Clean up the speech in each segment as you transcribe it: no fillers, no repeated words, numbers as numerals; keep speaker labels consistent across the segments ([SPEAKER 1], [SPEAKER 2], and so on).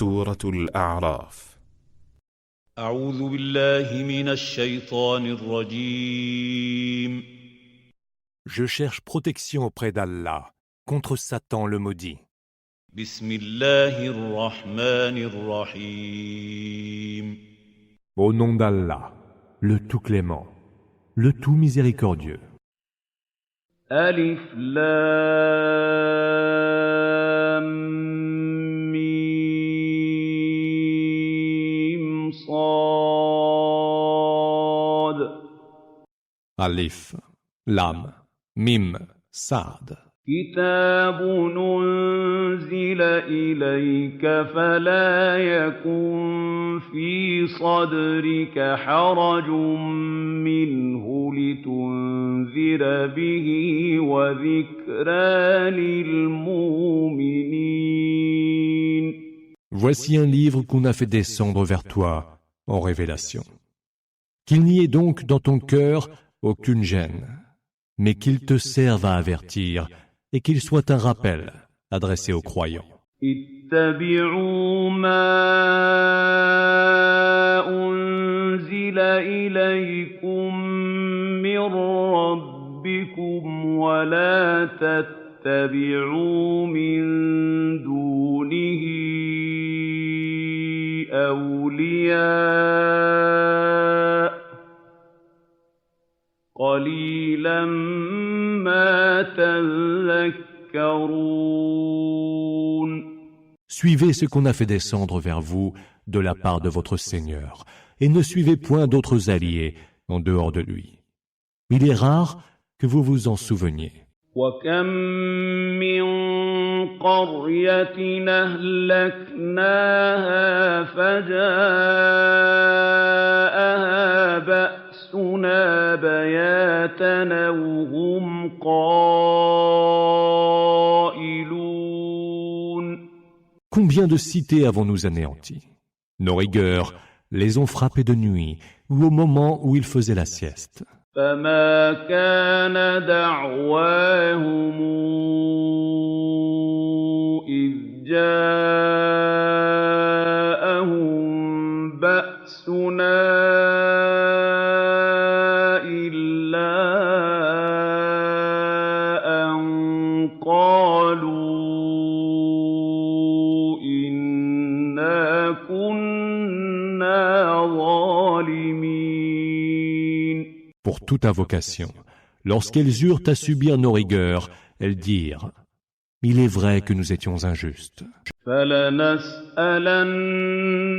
[SPEAKER 1] سورة الأعراف.
[SPEAKER 2] أعوذ بالله من الشيطان الرجيم.
[SPEAKER 3] Je cherche protection auprès d'Allah contre Satan le maudit.
[SPEAKER 2] بسم الله الرحمن الرحيم.
[SPEAKER 3] Au nom d'Allah, le tout clément, le tout miséricordieux.
[SPEAKER 4] ألف لام ميم صاد
[SPEAKER 3] Alif, Lam, Mim, Saad.
[SPEAKER 4] كتاب أنزل إليك فلا يكن في صدرك حرج منه لتنذر به وذكرى للمؤمنين.
[SPEAKER 3] Voici un livre qu'on a fait descendre vers toi en révélation. Qu'il n'y ait donc dans ton cœur aucune gêne, mais qu'il te serve à avertir et qu'il soit un rappel adressé aux croyants.
[SPEAKER 4] اتبعوا ما أنزل إليكم من ربكم ولا تتبعوا من دونه أولياء قليلا ما تذكرون.
[SPEAKER 3] Suivez ce qu'on a fait descendre vers vous de la part de votre Seigneur, et ne suivez point d'autres alliés en dehors de lui. Il est rare que vous vous en souveniez.
[SPEAKER 4] وكم من قرية أهلكناها فجاءها بأسنا بياتا وهم قائلون.
[SPEAKER 3] Combien de cités avons-nous anéanties? Nos rigueurs les ont frappées de nuit ou au moment où ils faisaient la sieste.
[SPEAKER 4] فما كان دعواهم إذ جاءهم بأسنا إلا أن قالوا إنا كنا ظالمين.
[SPEAKER 3] Pour toute invocation, lorsqu'elles eurent à subir nos rigueurs, elles dirent « Il est vrai que nous étions injustes. »
[SPEAKER 4] فَلَنَسْأَلَنَّ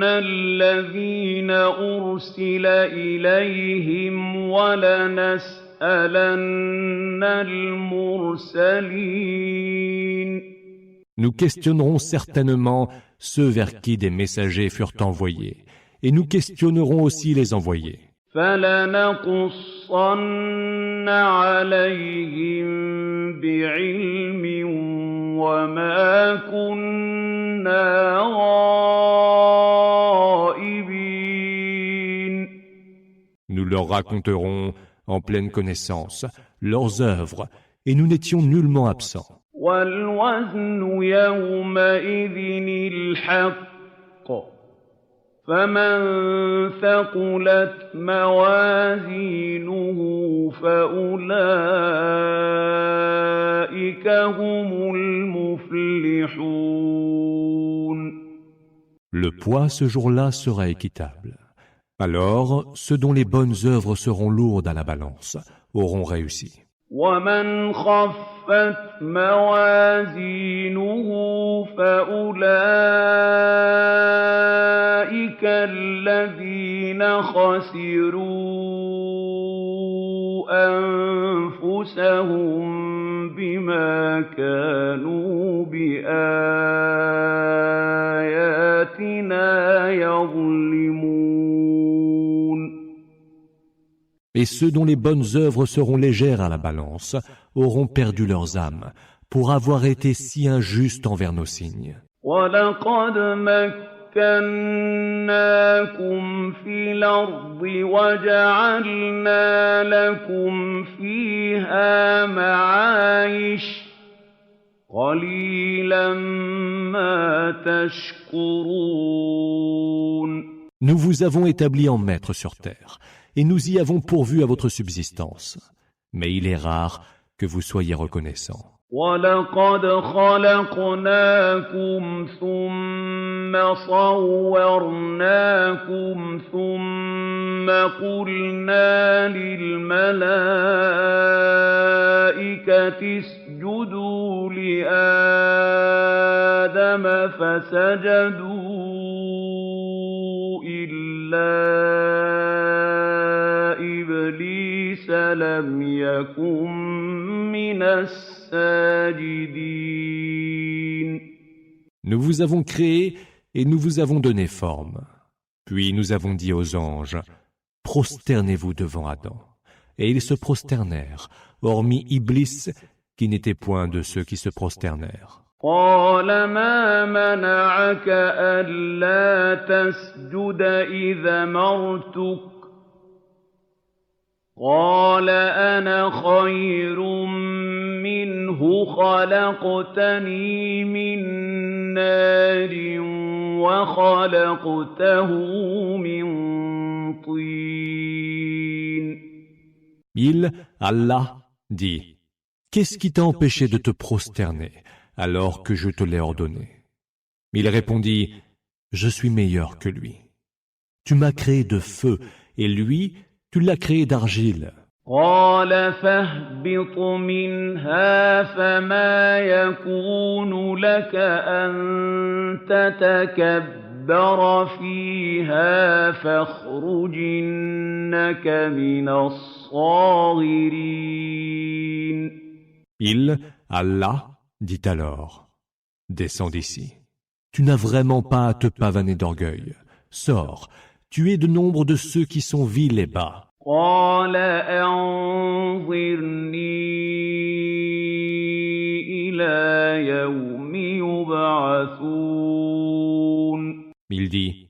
[SPEAKER 4] الَّذِينَ أُرْسِلَ إِلَيْهِمْ وَلَنَسْأَلَنَّ الْمُرْسَلِينَ.
[SPEAKER 3] Nous questionnerons certainement ceux vers qui des messagers furent envoyés, et nous questionnerons aussi les envoyés.
[SPEAKER 4] فَلَنَقُصَّنَّ عَلَيْهِم بِعِلْمٍ وَمَا كُنَّا غَائِبِينَ.
[SPEAKER 3] Nous leur raconterons en pleine connaissance leurs œuvres, et nous n'étions nullement absents.
[SPEAKER 4] وَالْوَزْنُ يَوْمَئِذٍ الْحَقُّ فمن ثقلت موازينه فأولئك هم المفلحون.
[SPEAKER 3] Le poids ce jour-là sera équitable. Alors, ceux dont les bonnes œuvres seront lourdes à la balance auront réussi.
[SPEAKER 4] ومن خفت موازينه فأولئك الذين خسروا أنفسهم بما كانوا بآياتنا يظلمون.
[SPEAKER 3] Et ceux dont les bonnes œuvres seront légères à la balance auront perdu leurs âmes pour avoir été si injustes envers nos signes.
[SPEAKER 4] وَلَقَدْ مَكَّنَّاكُمْ فِي الْأَرْضِ وَجَعَلْنَا لَكُمْ فِيهَا مَعَايِشَ قَلِيلًا مَا تَشْكُرُونَ
[SPEAKER 3] Nous vous avons établi en maître sur terre, et nous y avons pourvu à votre subsistance. Mais il est rare que vous soyez reconnaissants.
[SPEAKER 4] وَلَقَدْ خَلَقْنَاكُمْ ثُمَّ صَوَّرْنَاكُمْ ثُمَّ قُلْنَا لِلْمَلَائِكَةِ اسْجُدُوا لِآدَمَ فَسَجَدُوا إِلَّا إِبْلِيسَ لَمْ يَكُن مِّنَ السَّاجِدِينَ.
[SPEAKER 3] Nous vous avons créé et nous vous avons donné forme. Puis nous avons dit aux anges, prosternez-vous devant Adam. Et ils se prosternèrent, hormis Iblis, qui n'était point de ceux qui se prosternèrent.
[SPEAKER 4] قَالَ مَا مَنَعَكَ أَلَّا تَسْجُدَ إِذْ أَمَرْتُكَ قَالَ أَنَا خَيْرٌ مِّنْهُ خَلَقْتَنِي مِن نَّارٍ وَخَلَقْتَهُ مِن طِينٍ.
[SPEAKER 3] Il, Allah, dit, qu'est-ce qui t'a empêché de te prosterner alors que je te l'ai ordonné? Il répondit, je suis meilleur que lui. Tu m'as créé de feu et lui, tu l'as créé d'argile.
[SPEAKER 4] قَالَ فَاهْبِطْ مِنْهَا فَمَا يَكُونُ لَكَ أَن تَتَكَبَّرَ فِيهَا فَاخْرُجْ إِنَّكَ مِنَ الصَّاغِرِينَ.
[SPEAKER 3] Il, Allah, dit alors, descends d'ici. Tu n'as vraiment pas à te pavaner d'orgueil. Sors, tu es de nombre de ceux qui sont vils et bas.
[SPEAKER 4] قَالَ أَنظِرْنِي إِلَىٰ يَوْمِ يُبْعَثُونَ.
[SPEAKER 3] Il dit,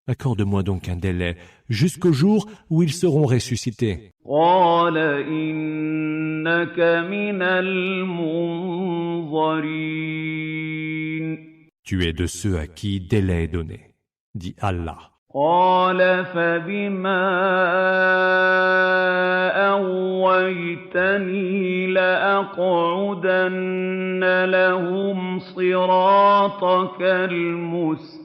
[SPEAKER 3] accorde-moi donc un délai jusqu'au jour où ils seront ressuscités.
[SPEAKER 4] قَالَ إِنَّكَ مِنَ الْمُنظَرِينَ.
[SPEAKER 3] Tu es de ceux à qui délai est donné, dit Allah.
[SPEAKER 4] قَالَ فَبِمَا أَغْوَيْتَنِي لَأَقْعُدَنَّ لَهُمْ صِرَاطَكَ الْمُسْتَقِيمَ.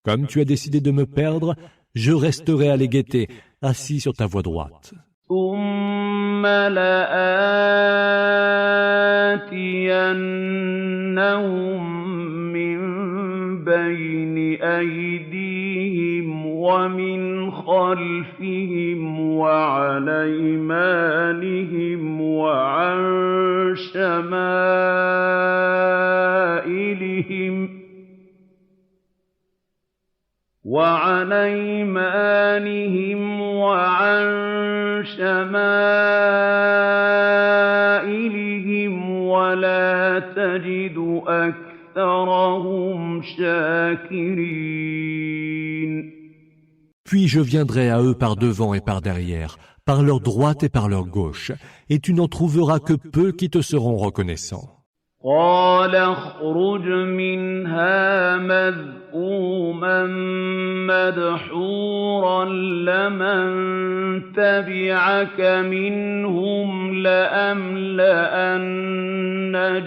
[SPEAKER 3] Comme tu as décidé de me perdre, je resterai à les guetter, assis sur ta voie droite.
[SPEAKER 4] ثُمَّ لَآتِيَنَّهُم بين أيديهم ومن خلفهم وعن أيمانهم وعن شمائلهم ولا تجد أكثرهم شاكرين.
[SPEAKER 3] Puis je viendrai à eux par devant et par derrière, par leur droite et par leur gauche, et tu n'en trouveras que peu qui te seront reconnaissants.
[SPEAKER 4] قال اخرج منها مذءوما مدحورا لمن تبعك منهم لأملأن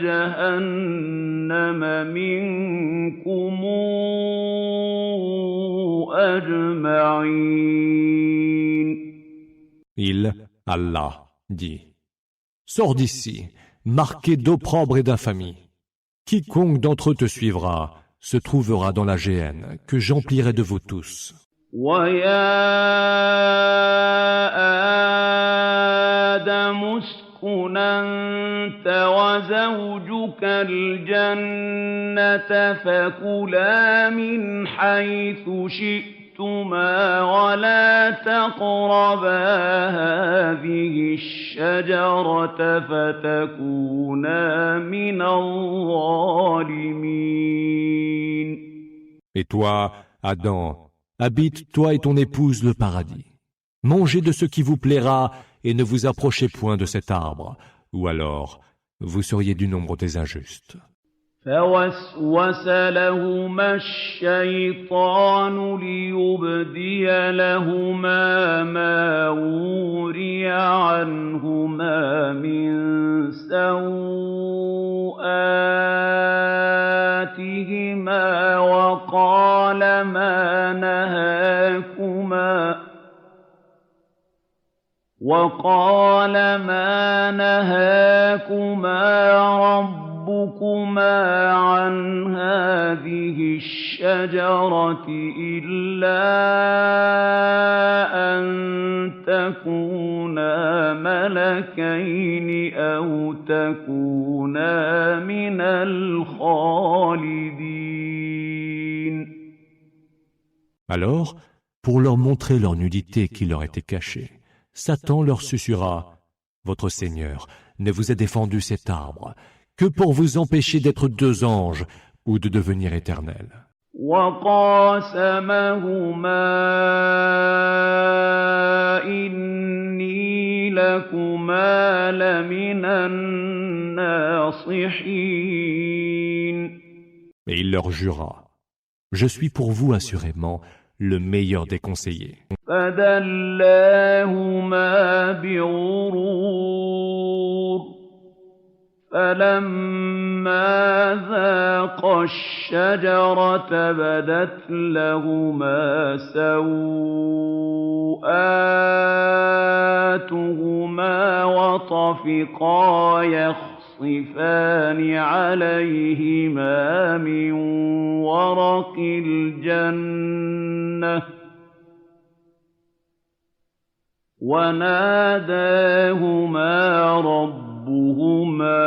[SPEAKER 4] جهنم منكم أجمعين.
[SPEAKER 3] Il, Allah, dit, sors d'ici, marqué d'opprobre et d'infamie. Quiconque d'entre eux te suivra se trouvera dans la géhenne que j'emplirai de vous tous.
[SPEAKER 4] وَيَا آدَمُ اسْكُنْ أَنْتَ وَزَوْجُكَ الْجَنَّةَ فَكُلَا مِنْ حَيْثُ شِئْتُمَا وَلَا تَقْرَبَا هَٰذِهِ الشَّجَرَةَ فَتَكُونَا مِنَ الظَّالِمِينَ.
[SPEAKER 3] Et toi, Adam, habite toi et ton épouse le paradis. Mangez de ce qui vous plaira et ne vous approchez point de cet arbre, ou alors vous seriez du nombre des injustes.
[SPEAKER 4] فوسوس لهما الشيطان ليبدي لهما ما وري عنهما من سوآتهما وقال ما نهاكما ربكما عن هذه الشجرة إلا أن تكونا ملكين أو تكونا من الخالدين.
[SPEAKER 3] Alors, pour leur montrer leur nudité qui leur était cachée, Satan leur susurra « Votre Seigneur ne vous a défendu cet arbre que pour vous empêcher d'être deux anges ou de devenir éternels. »
[SPEAKER 4] وقاسمهما إني لكما لمن الناصحين.
[SPEAKER 3] Et il leur jura « Je suis pour vous assurément le meilleur des conseillers. »
[SPEAKER 4] فدلاهما بغرور فلما ذاقا الشجرة بدت لهما سوآتهما وطفقا يخصفان عليهما من ورق الجنة وناداهما ربهما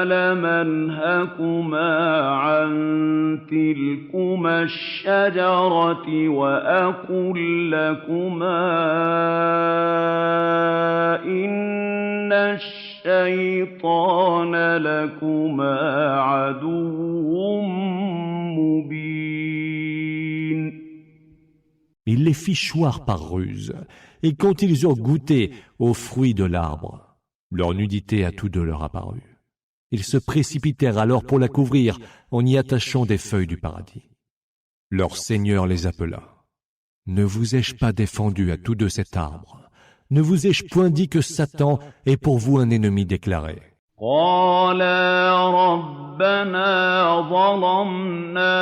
[SPEAKER 4] ألم أنهكما عن تلكما الشجرة وأقل لكما إن الشيطان لكما عدو مبين.
[SPEAKER 3] Il les fit choir par ruse, et quand ils eurent goûté aux fruits de l'arbre, leur nudité à tous deux leur apparut. Ils se précipitèrent alors pour la couvrir en y attachant des feuilles du paradis. Leur Seigneur les appela. « Ne vous ai-je pas défendu à tous deux cet arbre? Ne vous ai-je point dit que Satan est pour vous un ennemi déclaré ?»
[SPEAKER 4] قالا ربنا ظلمنا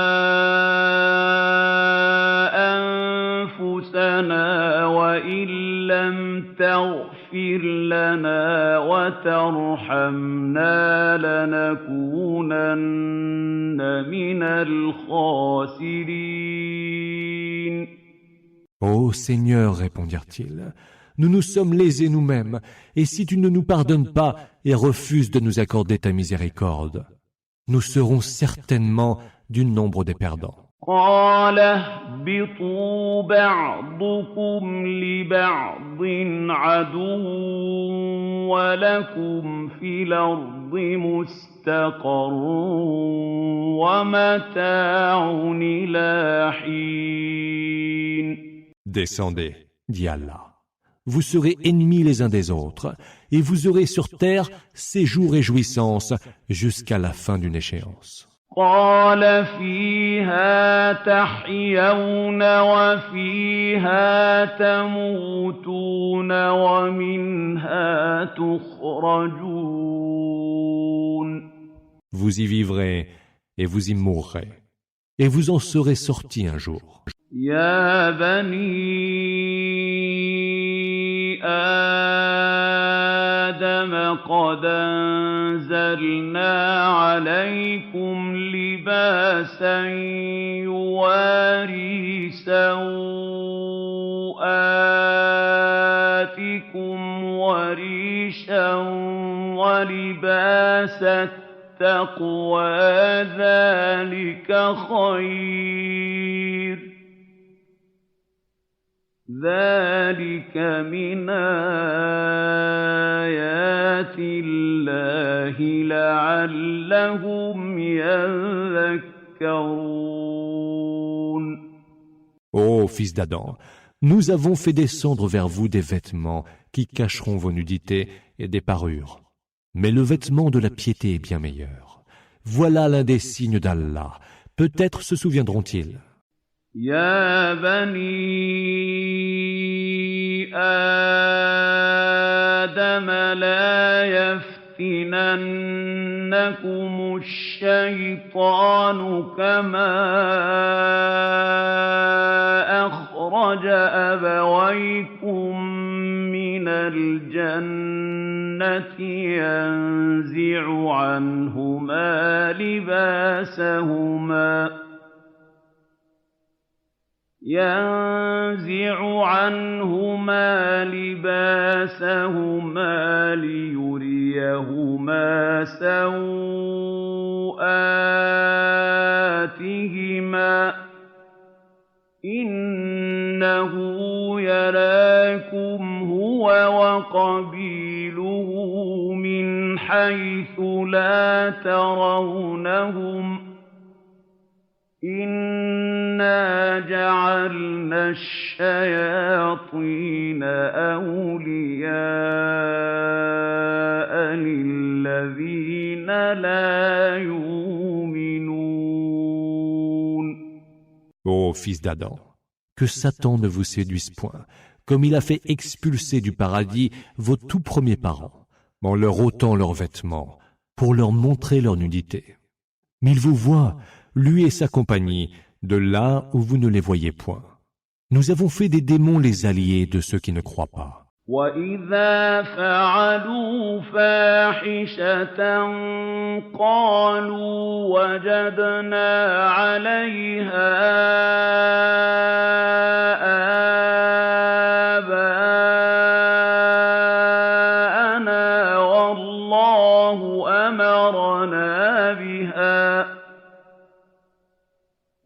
[SPEAKER 4] أنفسنا وإن لم تغفر لنا وترحمنا لنكونن من الخاسرين.
[SPEAKER 3] Ô Seigneur, répondirent-ils, nous nous sommes lésés nous-mêmes, et si tu ne nous pardonnes pas et refuses de nous accorder ta miséricorde, nous serons certainement du nombre des perdants.
[SPEAKER 4] قال اهبطوا بعضكم لبعض عدو ولكم في الأرض مستقر ومتاع إلى حين.
[SPEAKER 3] Descendez, dit Allah. Vous serez ennemis les uns des autres, et vous aurez sur terre séjour et jouissance jusqu'à la fin d'une échéance.
[SPEAKER 4] قال فيها تحيون وفيها تموتون ومنها تخرجون.
[SPEAKER 3] Vous y vivrez et vous y mourrez, et vous en serez sortis un jour.
[SPEAKER 4] يا بني آدم قد أنزلنا عليكم لباسا يواري سوآتكم وريشا ولباس التقوى ذلك خير. ذلك من آيات الله لعلهم يذكرون.
[SPEAKER 3] Ô fils d'Adam, nous avons fait descendre vers vous des vêtements qui cacheront vos nudités et des parures. Mais le vêtement de la piété est bien meilleur. Voilà l'un des signes d'Allah. Peut-être se souviendront-ils.
[SPEAKER 4] يا بني آدم لا يفتننكم الشيطان كما أخرج أبويكم من الجنة ينزع عنهما لباسهما ليريهما سوآتهما إنه يراكم هو وقبيله من حيث لا ترونهم إنا جعلنا الشياطين أولياء للذين لا يؤمنون.
[SPEAKER 3] Ô fils d'Adam, que Satan ne vous séduise point, comme il a fait expulser du paradis vos tout premiers parents, en leur ôtant leurs vêtements, pour leur montrer leur nudité. Mais il vous voit, lui et sa compagnie, de là où vous ne les voyez point. Nous avons fait des démons les alliés de ceux qui ne croient pas.
[SPEAKER 4] وَإِذَا فَعَلُوا فَاحِشَةً قَالُوا وَجَدْنَا عَلَيْهَا آبَاءَنَا وَاللَّهُ أَمَرَنَا بِهَا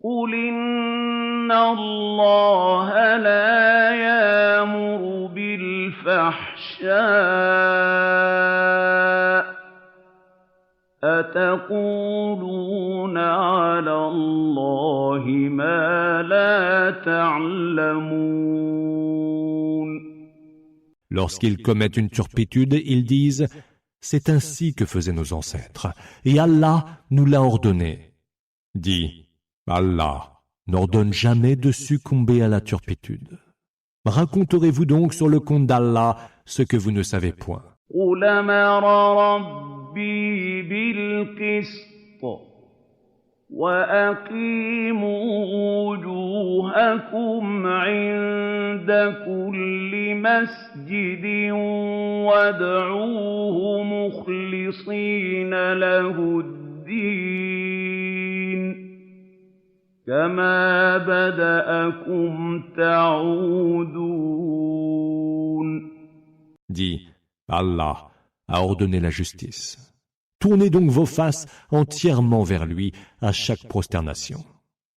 [SPEAKER 4] قُلْ إِنَّ اللَّهَ لَا يَأْمُرُ بالفحشاء أتقولون على الله ما لا تعلمون.
[SPEAKER 3] Lorsqu'ils commettent une turpitude, ils disent « C'est ainsi que faisaient nos ancêtres, et Allah nous l'a ordonné. » Dis « Allah n'ordonne jamais de succomber à la turpitude. » Raconterez-vous donc sur le compte d'Allah ce que vous ne savez point.
[SPEAKER 4] قُلْ أَمَرَ رَبِّي بِالْقِسْطِ وَأَقِيمُوا وُجُوهَكُمْ عِندَ كُلِّ مَسْجِدٍ وَادْعُوهُ مُخْلِصِينَ لَهُ الدِّينَ كما بدأكم تعودون.
[SPEAKER 3] Dis, Allah a ordonné la justice. Tournez donc vos faces entièrement vers lui à chaque prosternation.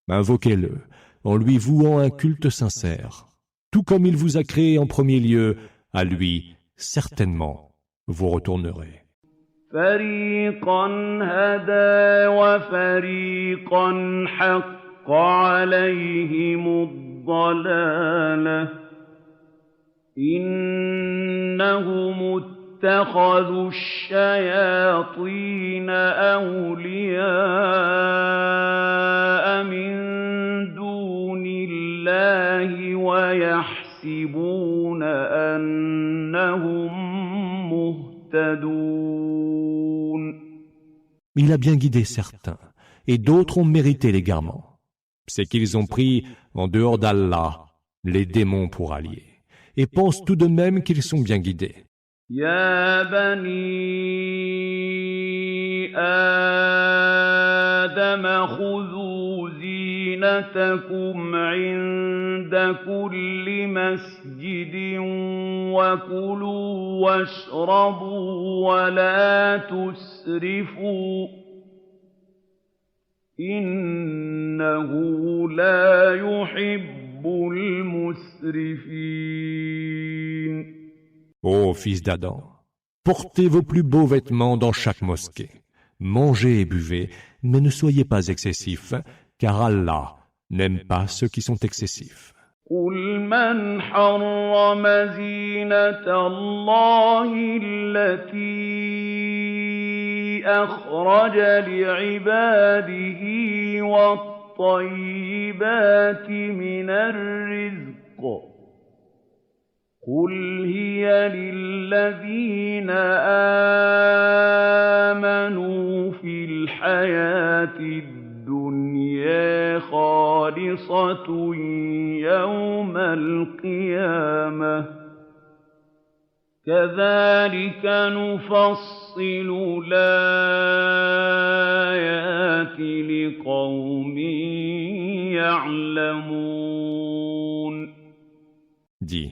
[SPEAKER 3] Invoquez-le en lui vouant un culte sincère. Tout comme il vous a créé en premier lieu, à lui, certainement, vous retournerez.
[SPEAKER 4] فريقا هدى وفريقا حق عليهم الضلالة إنهم اتخذوا الشياطين أولياء من دون الله ويحسبون أنهم مهتدون.
[SPEAKER 3] Il a bien guidé certains, et d'autres ont mérité l'égarement. C'est qu'ils ont pris, en dehors d'Allah, les démons pour alliés, et pensent tout de même qu'ils sont bien guidés.
[SPEAKER 4] يا بني آدم خذوا زينتكم عند كل مسجد وكلوا واشربوا ولا تسرفوا إنه لا يحب المسرفين.
[SPEAKER 3] Ô fils d'Adam, portez vos plus beaux vêtements dans chaque mosquée. Mangez et buvez, mais ne soyez pas excessifs, car Allah n'aime pas ceux qui sont excessifs.
[SPEAKER 4] قُلْ مَنْ حَرَّمَ زِينَةَ اللَّهِ الَّتِي أَخْرَجَ لِعِبَادِهِ وَالطَّيِّبَاتِ مِنَ الرِّزْقِ ۚ قُلْ هِيَ لِلَّذِينَ آمَنُوا فِي الْحَيَاةِ الدُّنْيَا خَالِصَةٌ يَوْمَ الْقِيَامَةِ ۗ كَذَٰلِكَ نُفَصِّلُ الْآيَاتِ لِقَوْمٍ يَعْلَمُونَ.
[SPEAKER 3] Dis,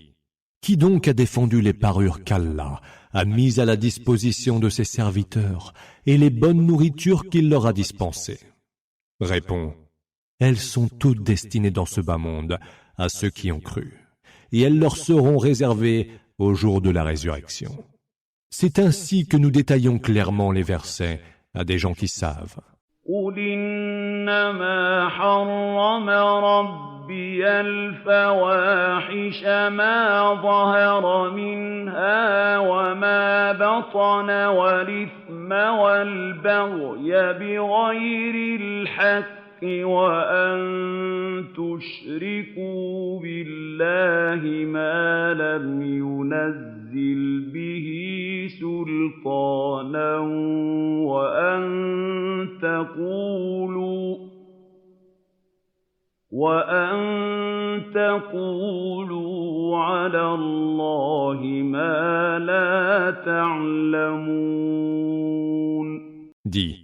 [SPEAKER 3] qui donc a défendu les parures qu'Allah a mises à la disposition de ses serviteurs et les bonnes nourritures qu'il leur a dispensées? Réponds, elles sont toutes destinées dans ce bas monde à ceux qui ont cru, et elles leur seront réservées au jour de la résurrection. C'est ainsi que nous détaillons clairement les versets à des gens qui savent.
[SPEAKER 4] قُلْ إِنَّمَا حَرَّمَ رَبِّيَ الْفَوَاحِشَ مَا ظَهَرَ مِنْهَا وَمَا بَطَنَ وَالْإِثْمَ وَالْبَغْيَ بِغَيْرِ الْحَقِّ وَأَن تُشْرِكُوا بِاللَّهِ مَا لَمْ يُنَزِّلْ بِهِ سُلْطَانًا وَأَن تَقُولُوا عَلَى اللَّهِ مَا لَا تَعْلَمُونَ.
[SPEAKER 3] Dis,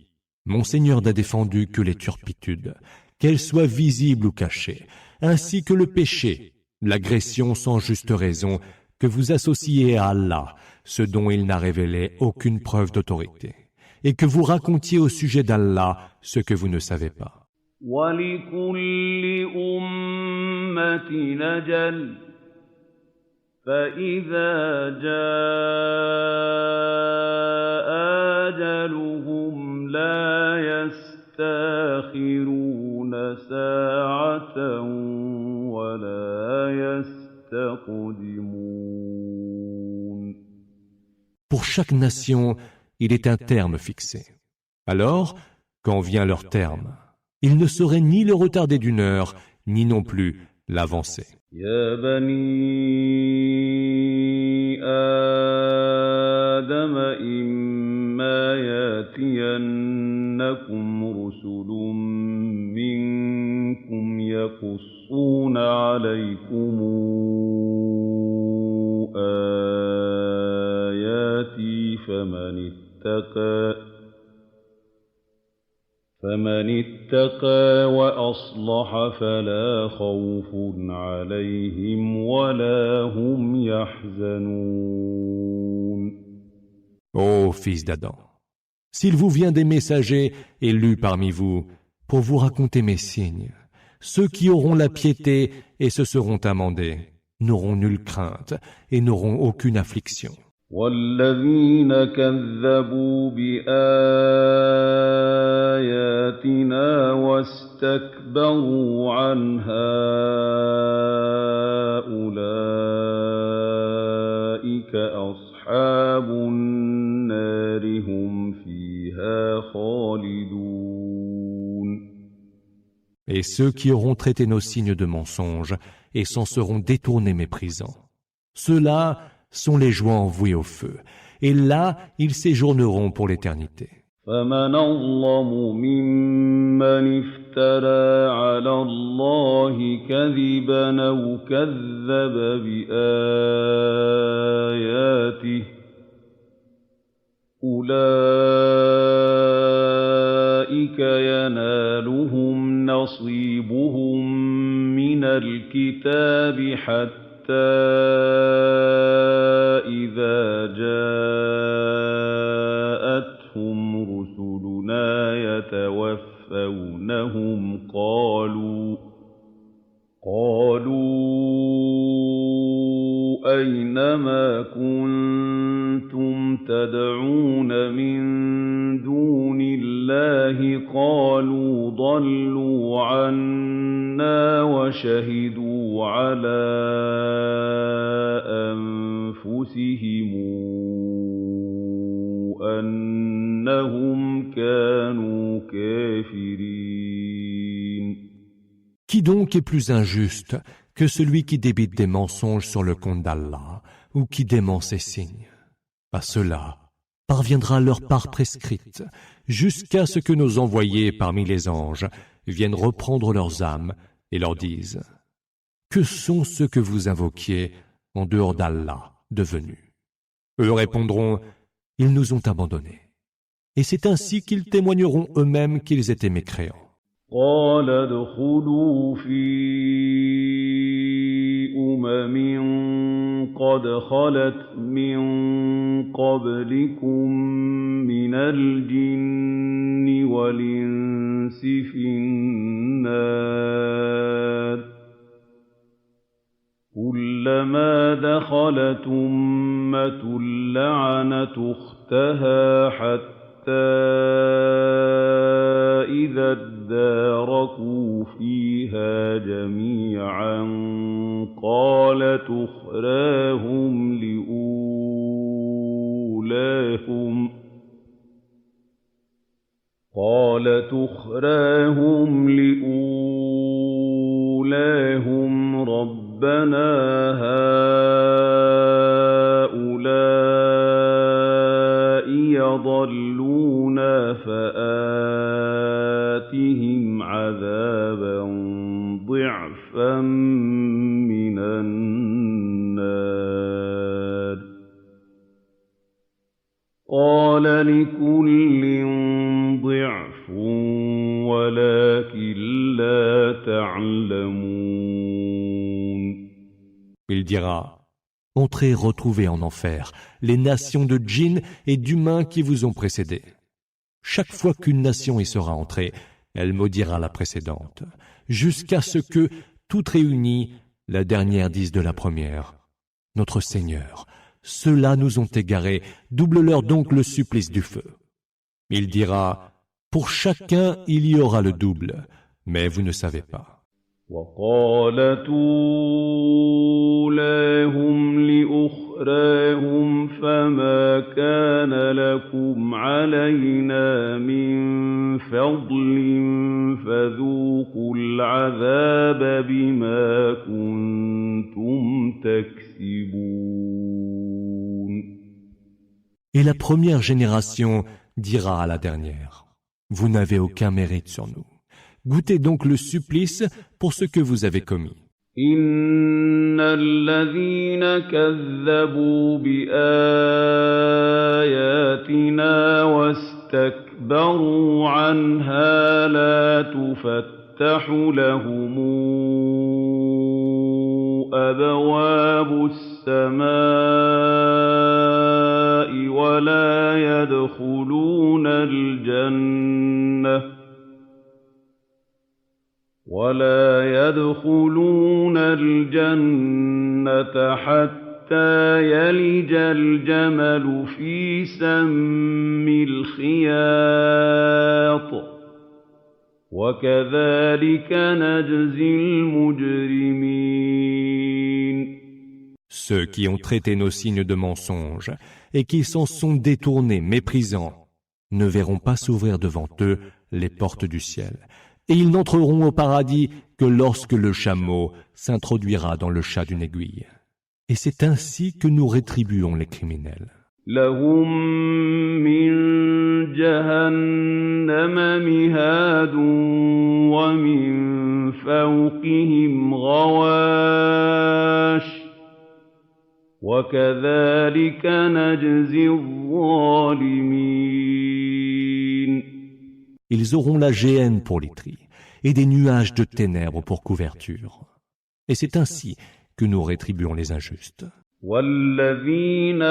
[SPEAKER 3] mon Seigneur n'a défendu que les turpitudes, qu'elles soient visibles ou cachées, ainsi que le péché, l'agression sans juste raison, que vous associez à Allah, ce dont il n'a révélé aucune preuve d'autorité, et que vous racontiez au sujet d'Allah ce que vous ne savez pas.
[SPEAKER 4] وَلِكُلِّ أُمَّةٍ أَجَلٌ ۖ فَإِذَا جَاءَ أَجَلُهُمْ لَا يَسْتَأْخِرُونَ سَاعَةً وَلَا يَسْتَقْدِمُونَ.
[SPEAKER 3] Pour chaque nation, il est un terme fixé. Alors, quand vient leur terme, il ne saurait ni le retarder d'une heure, ni non plus l'avancer.
[SPEAKER 4] يَا بَنِي آدَمَ إِمَّا يَأْتِيَنَّكُمْ رُسُلٌ مِّنكُمْ يَقُصُّونَ عَلَيْكُمْ آيَاتِي فمن اتقى وأصلح فلا خوف عليهم ولا هم يحزنون.
[SPEAKER 3] Ô fils d'Adam, s'il vous vient des messagers élus parmi vous pour vous raconter mes signes, ceux qui auront la piété et se seront amendés n'auront nulle crainte et n'auront aucune affliction.
[SPEAKER 4] وَالَّذِينَ كَذَّبُوا بِآيَاتِنَا وَاسْتَكْبَرُوا عَنْهَا أُولَٰئِكَ أَصْحَابُ النَّارِ هُمْ فِيهَا خَالِدُونَ.
[SPEAKER 3] Et ceux qui auront traité nos signes de mensonges et s'en seront détournés méprisants, ceux-là sont les joints voués au feu, et là ils séjourneront pour l'éternité.
[SPEAKER 4] فَمَنْ أَظْلَمُ مِمَّنِ افْتَرَىٰ عَلَى اللَّهِ كَذِبًا أَوْ كَذَّبَ بِآيَاتِهِ ۚ أُولَٰئِكَ يَنَالُهُمْ نَصِيبُهُم مِّنَ الْكِتَابِ حَتَّىٰ إِذَا جَاءَتْهُمْ رُسُلُنَا يَتَوَفَّوْنَهُمْ قَالُوا أَيْنَمَا كُنتُمْ تَدْعُونَ مِن دُونِ اللَّهِ قَالُوا ضَلُّوا عَنَّا وَشَهِدُوا عَلَىٰ أَنفُسِهِمْ أَنَّهُمْ كَانُوا كَافِرِينَ.
[SPEAKER 3] Qui donc est plus injuste que celui qui débite des mensonges sur le compte d'Allah ou qui dément ses signes? À cela parviendra leur part prescrite jusqu'à ce que nos envoyés parmi les anges viennent reprendre leurs âmes et leur disent: que sont ceux que vous invoquiez en dehors d'Allah devenus? Eux répondront: ils nous ont abandonnés. Et c'est ainsi qu'ils témoigneront eux-mêmes qu'ils étaient mécréants.
[SPEAKER 4] قَالَ ادْخُلُوا فِي قَدْ خَلَتْ مِن قَبْلِكُم مِّنَ الْجِنِّ وَالْإِنسِ فِي النَّارِ كُلَّمَا دَخَلَتْ أُمَّةٌ لَّعَنَتْ أُخْتَهَا حَتَّىٰ إِذَا ادَّارَكُوا فِيهَا جَمِيعًا قَالَتْ أُخْرَاهُمْ لِأُولَاهُمْ رَبَّنَا هَٰؤُلَاءِ يَضَلُّونَا فَآتِهِمْ عَذَابًا ضِعْفًا مِّنَ النَّارِ قَالَ لِكُلٍّ ضِعْفٌ وَلَٰكِن لَّا تَعْلَمُونَ.
[SPEAKER 3] Il dira: entrez, retrouvez en enfer les nations de djinns et d'humains qui vous ont précédés. Chaque fois qu'une nation y sera entrée, elle maudira la précédente, jusqu'à ce que, toutes réunies, la dernière dise de la première: notre Seigneur, ceux-là nous ont égarés, double-leur donc le supplice du feu. Il dira: pour chacun il y aura le double, mais vous ne savez pas.
[SPEAKER 4] وَقَالَتْ أُولَاهُمْ لِأُخْرَاهُمْ فَمَا كَانَ لَكُمْ عَلَيْنَا مِن فَضْلٍ فَذُوقُوا الْعَذَابَ بِمَا كُنتُمْ تَكْسِبُونَ.
[SPEAKER 3] Et la première génération dira à la dernière: vous n'avez aucun mérite sur nous. Goûtez donc le supplice pour ce que vous avez commis.
[SPEAKER 4] إِنَّ الَّذِينَ كَذَّبُوا بِآيَاتِنَا وَاسْتَكْبَرُوا عَنْهَا لَا تُفَتَّحُ لَهُمْ أَبْوَابُ السَّمَاءِ ولا يدخلون الجنة حتى يلج الجمل في سم الخياط وكذلك نجزي المجرمين.
[SPEAKER 3] Ceux qui ont traité nos signes de mensonges et qui s'en sont détournés, méprisants, ne verront pas s'ouvrir devant eux les portes du ciel. Et ils n'entreront au paradis que lorsque le chameau s'introduira dans le chat d'une aiguille. Et c'est ainsi que nous rétribuons les criminels.
[SPEAKER 4] لهم من جهنم مهاد ومن فوقهم غواش وكذلك نجزي الظالمين.
[SPEAKER 3] Ils auront la géhenne pour literie et des nuages de ténèbres pour couverture. Et c'est ainsi que nous rétribuons les injustes.
[SPEAKER 4] والذين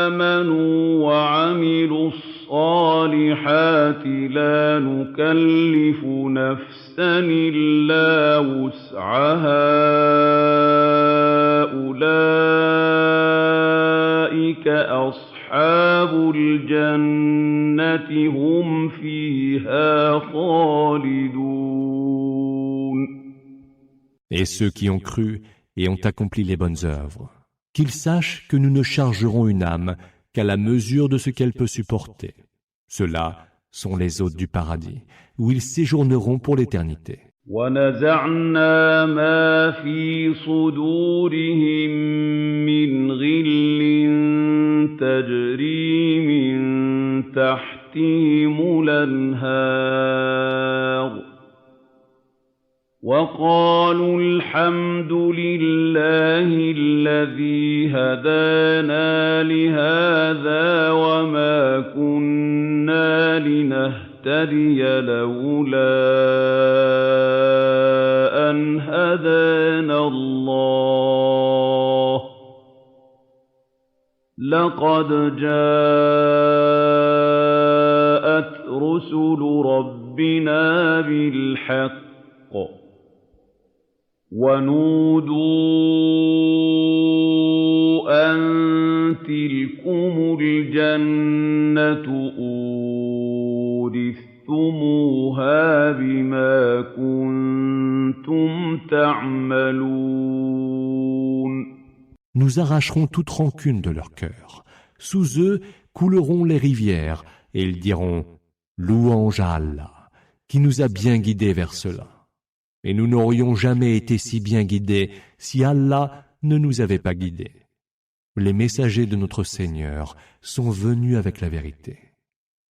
[SPEAKER 4] آمنوا وعملوا الصالحات لا نكلف نفسا إلا وسعها أَصْحَابُ الْجَنَّةِ هُمْ فِيهَا خَالِدُونَ.
[SPEAKER 3] Et ceux qui ont cru et ont accompli les bonnes œuvres, qu'ils sachent que nous ne chargerons une âme qu'à la mesure de ce qu'elle peut supporter. Ceux-là sont les hôtes du paradis, où ils séjourneront pour l'éternité.
[SPEAKER 4] وَنَزَعْنَا مَا فِي صُدُورِهِم مِّنْ غِلٍّ تَجْرِي مِن تَحْتِهِمُ الْأَنْهَارُ وَقَالُوا الْحَمْدُ لِلَّهِ الَّذِي هَدَانَا لِهَٰذَا وَمَا كُنَّا لِنَهْتَدِيَ لَوْلَا أَنْ هَدَانَا اللَّهُ لَقَدْ جَاءَتْ رُسُلُ رَبِّنَا بِالْحَقِّ وَنُودُوا أَن تِلْكُمُ الْجَنَّةُ أُورِثْتُمُوهَا بِمَا كُنتُمْ تَعْمَلُونَ.
[SPEAKER 3] Nous arracherons toute rancune de leur cœur. Sous eux couleront les rivières, et ils diront « Louange à Allah, qui nous a bien guidés vers cela. » Et nous n'aurions jamais été si bien guidés si Allah ne nous avait pas guidés. Les messagers de notre Seigneur sont venus avec la vérité.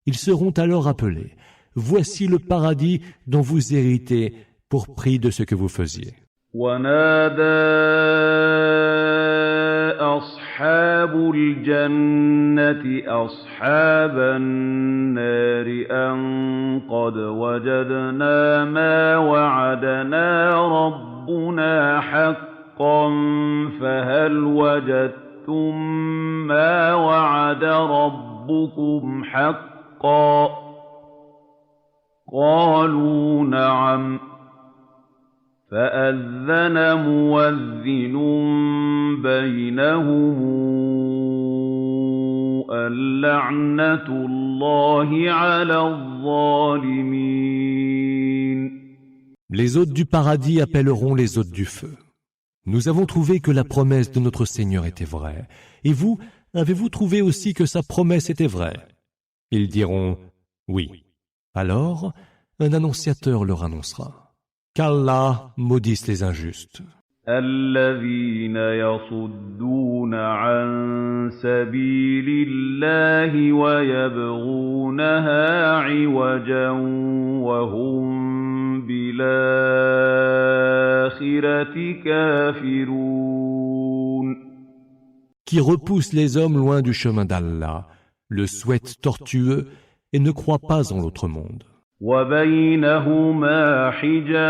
[SPEAKER 3] Ils seront alors appelés. Voici le paradis dont vous héritez pour prix de ce que vous faisiez.
[SPEAKER 4] أَصْحَابُ الْجَنَّةِ أَصْحَابَ النَّارِ أَن قَدْ وَجَدْنَا مَا وَعَدَنَا رَبُّنَا حَقًّا فَهَلْ وَجَدتُّم مَّا وَعَدَ رَبُّكُمْ حَقًّا ۖ قَالُوا نَعَمْ فَأَذَّنَ مُؤَذِّنٌ بَيْنَهُمْ اللَّعْنَةُ اللَّهِ عَلَى الظَّالِمِينَ.
[SPEAKER 3] Les hôtes du paradis appelleront les hôtes du feu. Nous avons trouvé que la promesse de notre Seigneur était vraie. Et vous, avez-vous trouvé aussi que sa promesse était vraie? Ils diront « Oui ». Alors, un annonciateur leur annoncera qu'Allah maudisse les injustes.
[SPEAKER 4] الَّذِينَ يَصُدُّونَ عَن سَبِيلِ اللَّهِ وَيَبْغُونَهَا عِوَجًا وَهُم بِالْآخِرَةِ كَافِرُونَ.
[SPEAKER 3] Qui repoussent les hommes loin du chemin d'Allah, le souhaitent tortueux et ne croient pas en l'autre monde.
[SPEAKER 4] وَبَيْنَهُمَا حِجَابٌ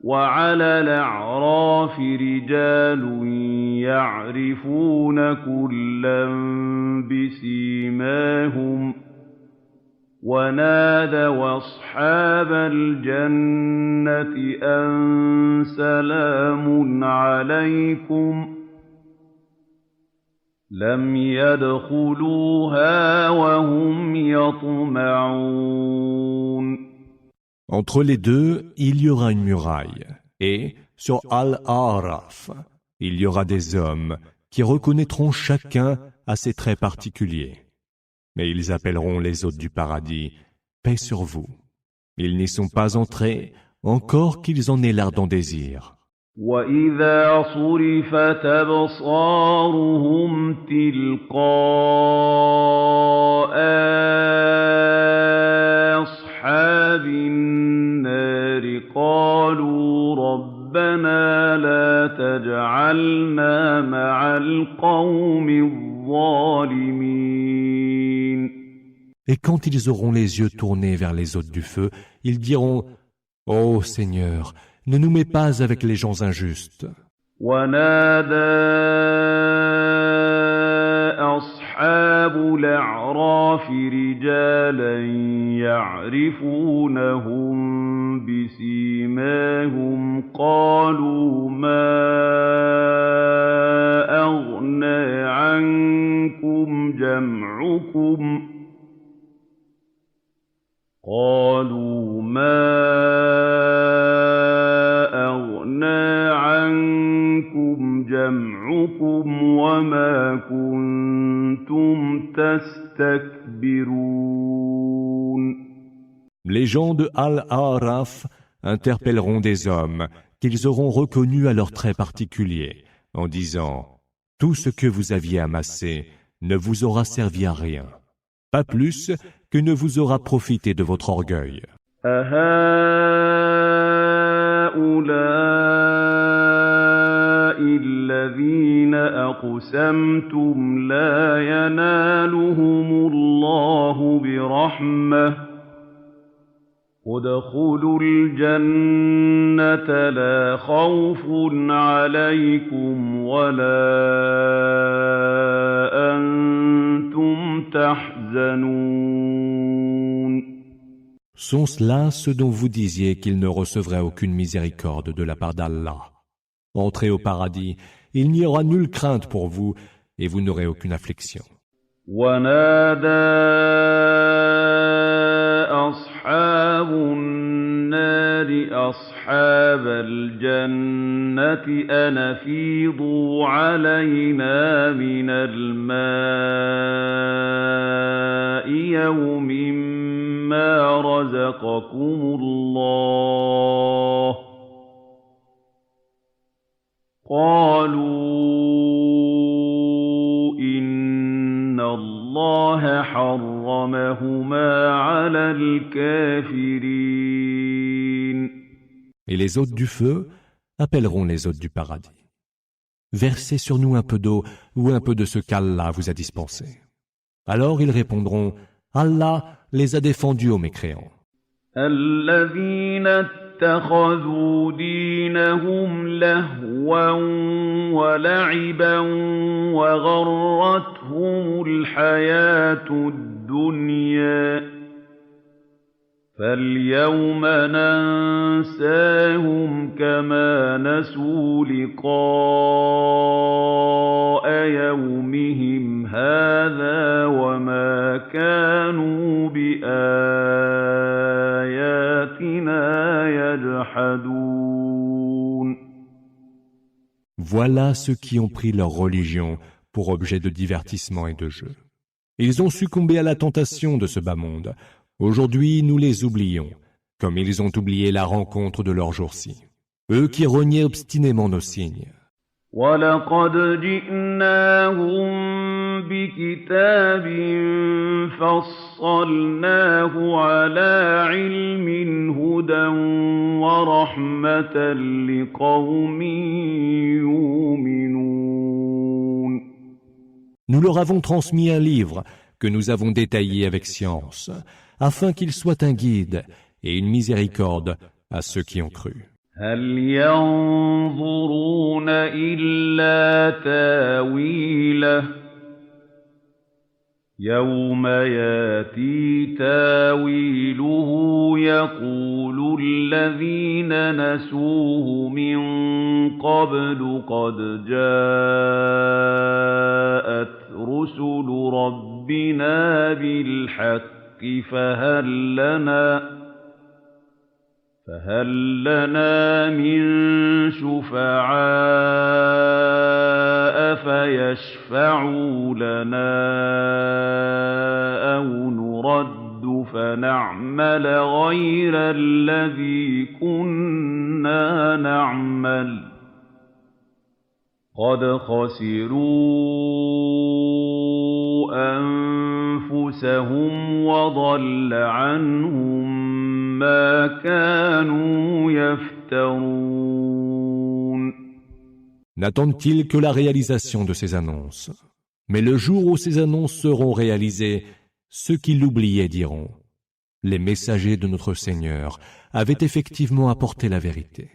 [SPEAKER 4] وَعَلَى الْأَعْرَافِ رِجَالٌ يَعْرِفُونَ كُلًّا بِسِيمَاهُمْ ونادوا أصحاب الجنة أن سلام عليكم لم يدخلوها وهم يطمعون.
[SPEAKER 3] Entre les deux, il y aura une muraille, et sur Al-A'raf, il y aura des hommes qui reconnaîtront chacun à ses traits particuliers. Mais ils appelleront les hôtes du paradis « Paix sur vous ». Ils n'y sont pas entrés, encore qu'ils en aient l'ardent désir.
[SPEAKER 4] وَإِذَا صُرِفَتْ أَبْصَارُهُمْ تِلْقَاءَ أَصْحَابِ النَّارِ قَالُوا رَبَّنَا لَا تَجْعَلْنَا مَعَ الْقَوْمِ الظَّالِمِينَ.
[SPEAKER 3] Et quand ils auront les yeux tournés vers les hôtes du feu, ils diront « Ô Seigneur, ne nous mets pas avec les gens injustes. »
[SPEAKER 4] ونادى أصحاب الأعراف رجالا يعرفونهم بسيماهم قالوا ما أغنى عنكم جمعكم قالوا ما أغنى عنكم جمعكم وما كنتم تستكبرون.
[SPEAKER 3] Les gens de Al-A'raf interpelleront des hommes qu'ils auront reconnus à leurs traits particuliers, en disant « Tout ce que vous aviez amassé ne vous aura servi à rien, pas plus que ne vous aura profité de votre orgueil. »
[SPEAKER 4] أهؤلاء الذين أقسمتم لا ينالهم الله برحمة ادخلوا الجنة لا خوف عليكم ولا أنتم تحزنون.
[SPEAKER 3] Sont-ce là ceux dont vous disiez qu'ils ne recevraient aucune miséricorde de la part d'Allah? Entrez au paradis, il n'y aura nulle crainte pour vous et vous n'aurez aucune affliction.
[SPEAKER 4] ونادى أصحاب النار أصحاب الجنة أن أفيضوا علينا من الماء يوم ما رزقكم الله قالوا إن الله حرمهما على الكافرين.
[SPEAKER 3] Et les hôtes du feu appelleront les hôtes du paradis. Versez sur nous un peu d'eau ou un peu de ce qu'Allah vous a dispensé. Alors ils répondront, Allah les a défendus aux mécréants.
[SPEAKER 4] الذين اتخذوا دينهم لهوا ولعبا وغرتهم الحياة الدنيا فاليوم ننساهم كما نسوا لقاء يومهم هذا وما كانوا بآياتنا يجحدون.
[SPEAKER 3] Voilà ceux qui ont pris leur religion pour objet de divertissement et de jeu. Ils ont succombé à la tentation de ce bas monde. Aujourd'hui, nous les oublions, comme ils ont oublié la rencontre de leur jour-ci. Eux qui reniaient obstinément nos signes.
[SPEAKER 4] وَلَقَدْ جِئْنَاهُم بِكِتَابٍ فَصَّلْنَاهُ عَلَىٰ عِلْمٍ هُدًى وَرَحْمَةً لِقَوْمٍ يُؤْمِنُونَ.
[SPEAKER 3] Nous leur avons transmis un livre que nous avons détaillé avec science, afin qu'il soit un guide et une miséricorde à ceux qui ont cru.
[SPEAKER 4] هل ينظرون إلا تاويله يوم ياتي تاويله يقول الذين نسوه من قبل قد جاءت رسل ربنا بالحق فهل لنا من شفعاء فيشفعوا لنا أو نرد فنعمل غير الذي كنا نعمل قد خسروا أنفسهم وضل عنهم ما كانوا يفترون.
[SPEAKER 3] N'attendent-ils que la réalisation de ces annonces? Mais le jour où ces annonces seront réalisées, ceux qui l'oubliaient diront: les messagers de notre Seigneur avaient effectivement apporté la vérité.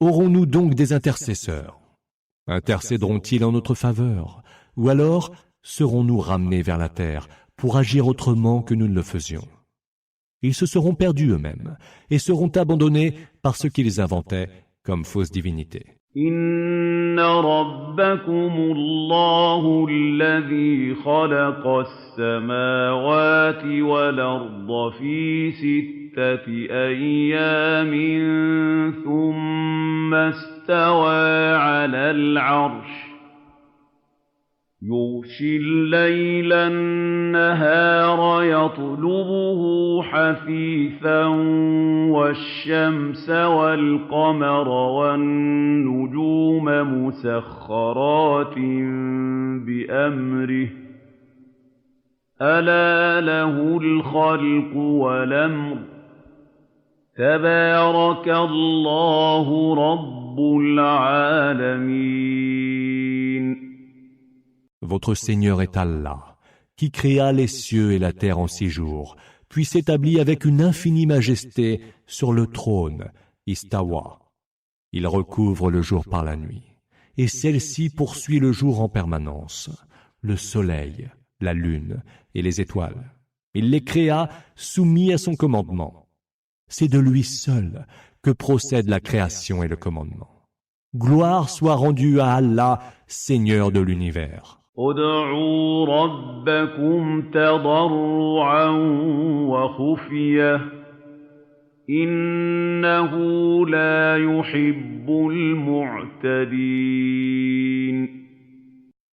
[SPEAKER 3] Aurons-nous donc des intercesseurs? Intercéderont-ils en notre faveur? Ou alors serons-nous ramenés vers la terre pour agir autrement que nous ne le faisions? Ils se seront perdus eux-mêmes et seront abandonnés par ce qu'ils inventaient comme fausse divinité.
[SPEAKER 4] إِنَّ رَبَّكُمُ اللَّهُ الَّذِي خَلَقَ السَّمَاوَاتِ وَالْأَرْضَ فِي 6 أَيَّامٍ ثُمَّ اسْتَوَىٰ عَلَى الْعَرْشِ يُغْشِي اللَّيْلَ النَّهَارَ يَطْلُبُهُ حَثِيثًا وَالشَّمْسَ وَالْقَمَرَ وَالنُّجُومَ مُسَخَّرَاتٍ بِأَمْرِهِ ۗ أَلَا لَهُ الْخَلْقُ وَالْأَمْرُ ۗ تَبَارَكَ اللَّهُ رَبُّ الْعَالَمِينَ.
[SPEAKER 3] Votre Seigneur est Allah, qui créa les cieux et la terre en 6 jours, puis s'établit avec une infinie majesté sur le trône, Istawa. Il recouvre le jour par la nuit, et celle-ci poursuit le jour en permanence, le soleil, la lune et les étoiles. Il les créa soumis à son commandement. C'est de lui seul que procède la création et le commandement. Gloire soit rendue à Allah, Seigneur de l'univers.
[SPEAKER 4] ادْعُوا رَبَّكُمْ تَضَرُّعًا وَخُفْيَةً إِنَّهُ لَا يُحِبُّ الْمُعْتَدِينَ.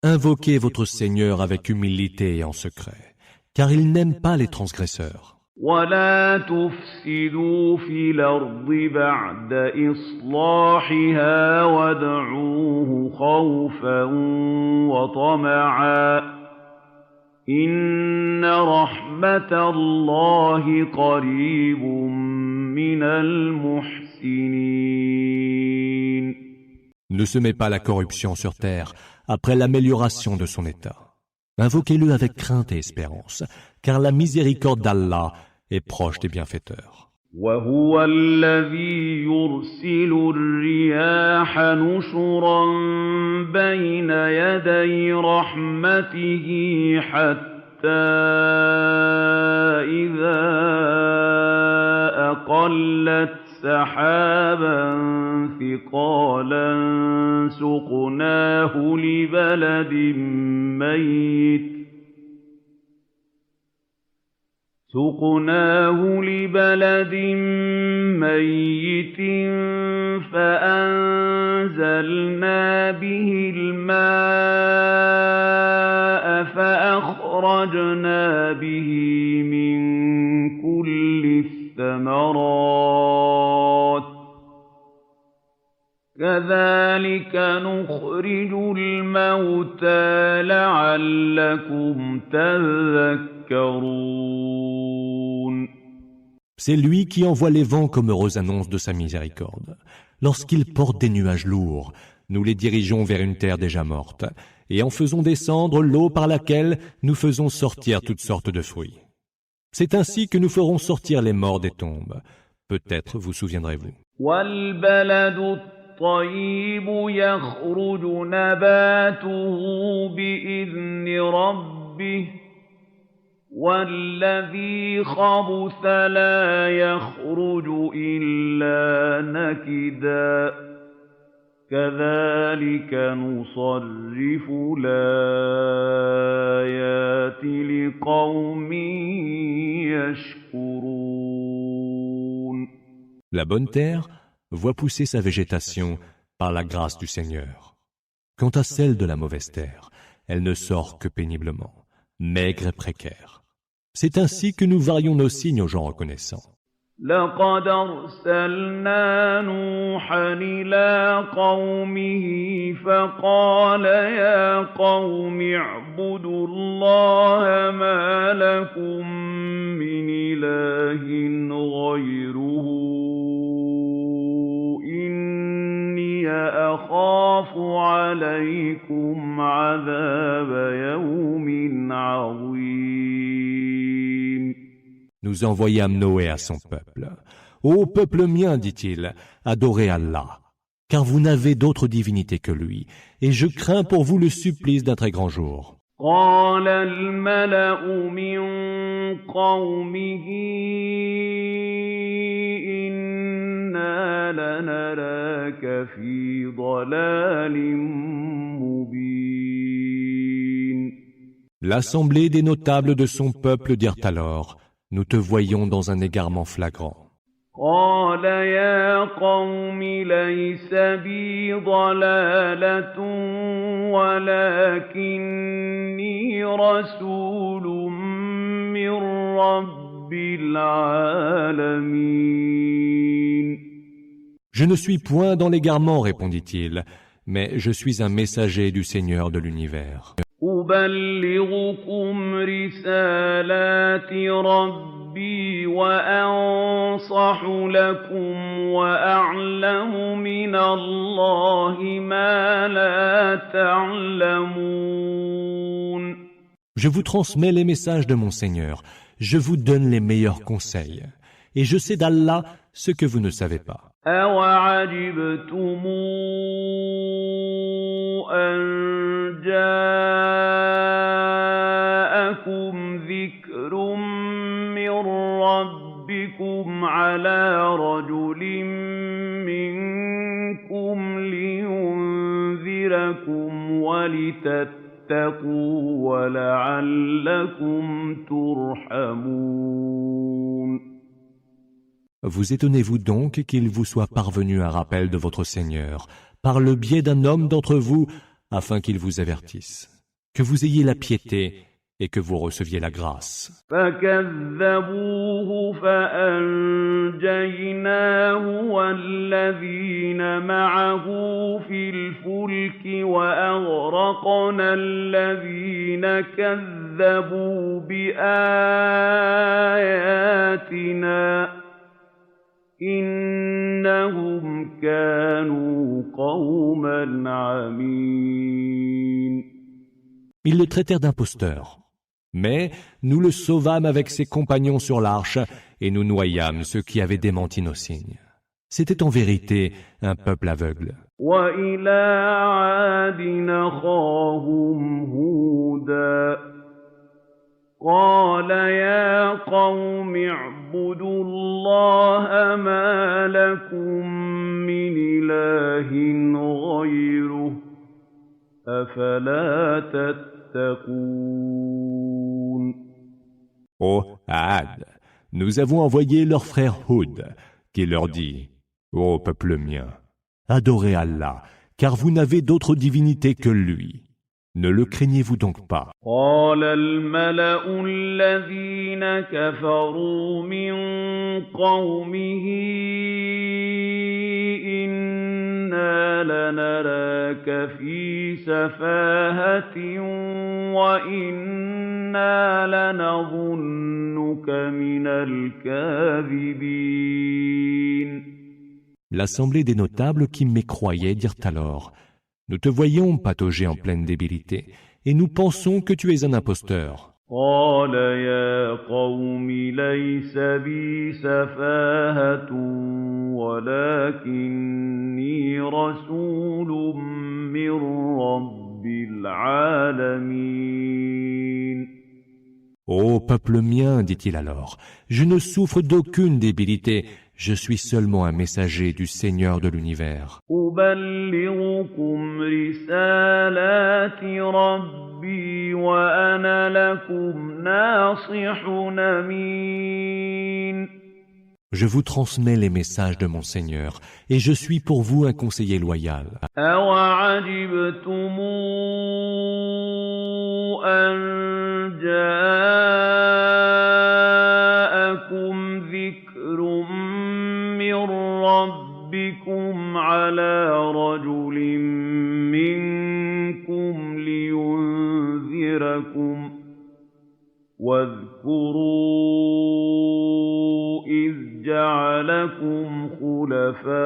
[SPEAKER 3] Invoquez votre Seigneur avec humilité et en secret, car il n'aime pas les transgresseurs.
[SPEAKER 4] وَلَا تُفْسِدُوا فِي الْأَرْضِ بَعْدَ إِصْلَاحِهَا وَادْعُوهُ خَوْفًا وَطَمَعًا ۚ إِنَّ رَحْمَتَ اللَّهِ قَرِيبٌ مِّنَ الْمُحْسِنِينَ.
[SPEAKER 3] Ne semez pas la corruption sur terre après l'amélioration de son état. Invoquez-le avec crainte et espérance, car la miséricorde d'Allah est proche des bienfaiteurs.
[SPEAKER 4] وَهُوَ الَّذِي يُرْسِلُ الرِّيَاحَ نُشُرًا بَيْنَ يَدَيْ رَحْمَتِهِ حَتَّىٰ إِذَا أَقَلَّتْ سَحَابًا ثِقَالًا سُقْنَاهُ لِبَلَدٍ مَّيِّتٍ فَأَنزَلْنَا بِهِ الْمَاءَ فَأَخْرَجْنَا بِهِ مِن كُلِّ الثَّمَرَاتِ ۚ كَذَٰلِكَ نُخْرِجُ الْمَوْتَىٰ لَعَلَّكُمْ تَذَكَّرُونَ.
[SPEAKER 3] C'est lui qui envoie les vents comme heureuse annonce de sa miséricorde. Lorsqu'ils portent des nuages lourds, nous les dirigeons vers une terre déjà morte, et en faisons descendre l'eau par laquelle nous faisons sortir toutes sortes de fruits. C'est ainsi que nous ferons sortir les morts des tombes. Peut-être vous souviendrez-vous.
[SPEAKER 4] وَالْبَلَدُ الطَّيِّبُ يَخْرُجُ نَبَاتُهُ بِإِذْنِ رَبِّهِ ۖ وَالَّذِي خَبُثَ لَا يَخْرُجُ إِلَّا نَكِدًا ۚ كَذَٰلِكَ نُصَرِّفُ الْآيَاتِ لِقَوْمٍ يَشْكُرُونَ.
[SPEAKER 3] La bonne terre voit pousser sa végétation par la grâce du Seigneur. Quant à celle de la mauvaise terre, elle ne sort que péniblement, maigre et précaire. C'est ainsi que nous varions nos signes aux gens reconnaissants.
[SPEAKER 4] لَقَدْ أَرْسَلْنَا نُوحًا إِلَىٰ قَوْمِهِ فَقَالَ يَا قَوْمِ اعْبُدُوا اللَّهَ مَا لَكُم مِّنْ إِلَٰهٍ غَيْرُهُ إِنِّي أَخَافُ عَلَيْكُمْ عَذَابَ يَوْمٍ عَظِيمٍ.
[SPEAKER 3] Nous envoyâmes Noé à son peuple. Ô peuple mien, dit-il, adorez Allah, car vous n'avez d'autre divinité que lui, et je crains pour vous le supplice d'un très grand jour.
[SPEAKER 4] قال الملأ من قومه إنا لنراك في ضلال ضلال مبين.
[SPEAKER 3] L'assemblée des notables de son peuple dirent alors, nous te voyons dans un égarement flagrant.
[SPEAKER 4] قال يا قوم ليس بي ضلالة ولكني رسول من رب العالمين.
[SPEAKER 3] Je ne suis point dans l'égarement, répondit-il, mais je suis un messager du Seigneur de l'univers.
[SPEAKER 4] أبلغكم رسالات ربي وأنصح لكم وأعلم من الله ما لا تعلمون.
[SPEAKER 3] Je vous transmets les messages de mon Seigneur, je vous donne les meilleurs conseils, et je sais d'Allah ce que vous ne savez pas.
[SPEAKER 4] أَوَعَجِبْتُمْ أَن جَاءَكُمْ ذِكْرٌ مِّن رَّبِّكُمْ عَلَىٰ رَجُلٍ مِّنكُمْ لِيُنذِرَكُمْ وَلِتَتَّقُوا وَلَعَلَّكُمْ تُرْحَمُونَ.
[SPEAKER 3] Vous étonnez-vous donc qu'il vous soit parvenu un rappel de votre Seigneur, par le biais d'un homme d'entre vous, afin qu'il vous avertisse, que vous ayez la piété et que vous receviez la grâce.
[SPEAKER 4] فَكَذَّبُوهُ فَأَنجَيْنَاهُ وَالَّذِينَ مَعَهُ فِي الْفُلْكِ وَأَغْرَقْنَا الَّذِينَ كَذَّبُوا بِآيَاتِنَا إِنَّهُمْ كَانُوا قَوْمًا عَمِينَ.
[SPEAKER 3] Ils le traitèrent d'imposteur. Mais nous le sauvâmes avec ses compagnons sur l'arche et nous noyâmes ceux qui avaient démenti nos signes. C'était en vérité un peuple aveugle.
[SPEAKER 4] وَإِلَىٰ عَادٍ أَخَاهُمْ هُودًا قَالَ يَا قَوْمِ اعْبُدُوا اللَّهَ مَا لَكُم مِّنْ إِلَٰهٍ غَيْرُهُ أَفَلَا تَتَّقُونَ.
[SPEAKER 3] Ô Had, nous avons envoyé leur frère Hud, qui leur dit, ô peuple mien, adorez Allah, car vous n'avez d'autre divinité que lui. Ne le craignez-vous donc pas?
[SPEAKER 4] قال الملأ الذين كفروا من قومه إنا لنراك في سفاهة وإنا لنظنك من الكاذبين.
[SPEAKER 3] L'assemblée des notables qui mécroyaient dirent alors, nous te voyons patauger en pleine débilité, et nous pensons que tu es un imposteur.
[SPEAKER 4] قال يا قوم ليس بي سفاهة ولكني رسول من رب العالمين.
[SPEAKER 3] Ô peuple mien, dit-il alors, je ne souffre d'aucune débilité, je suis seulement un messager du Seigneur de l'univers.
[SPEAKER 4] أبلغكم رسالات ربي وأنا لكم ناصح أمين.
[SPEAKER 3] Je vous transmets les messages de mon Seigneur, et je suis pour vous un conseiller loyal.
[SPEAKER 4] أَوَعَجِبْتُمْ أَن جَاءَكُمْ ذِكْرٌ مِّن رَّبِّكُمْ عَلَىٰ رَجُلٍ مِّنكُمْ لِيُنذِرَكُمْ ۖ واذكروا إذ جعلكم خلفاء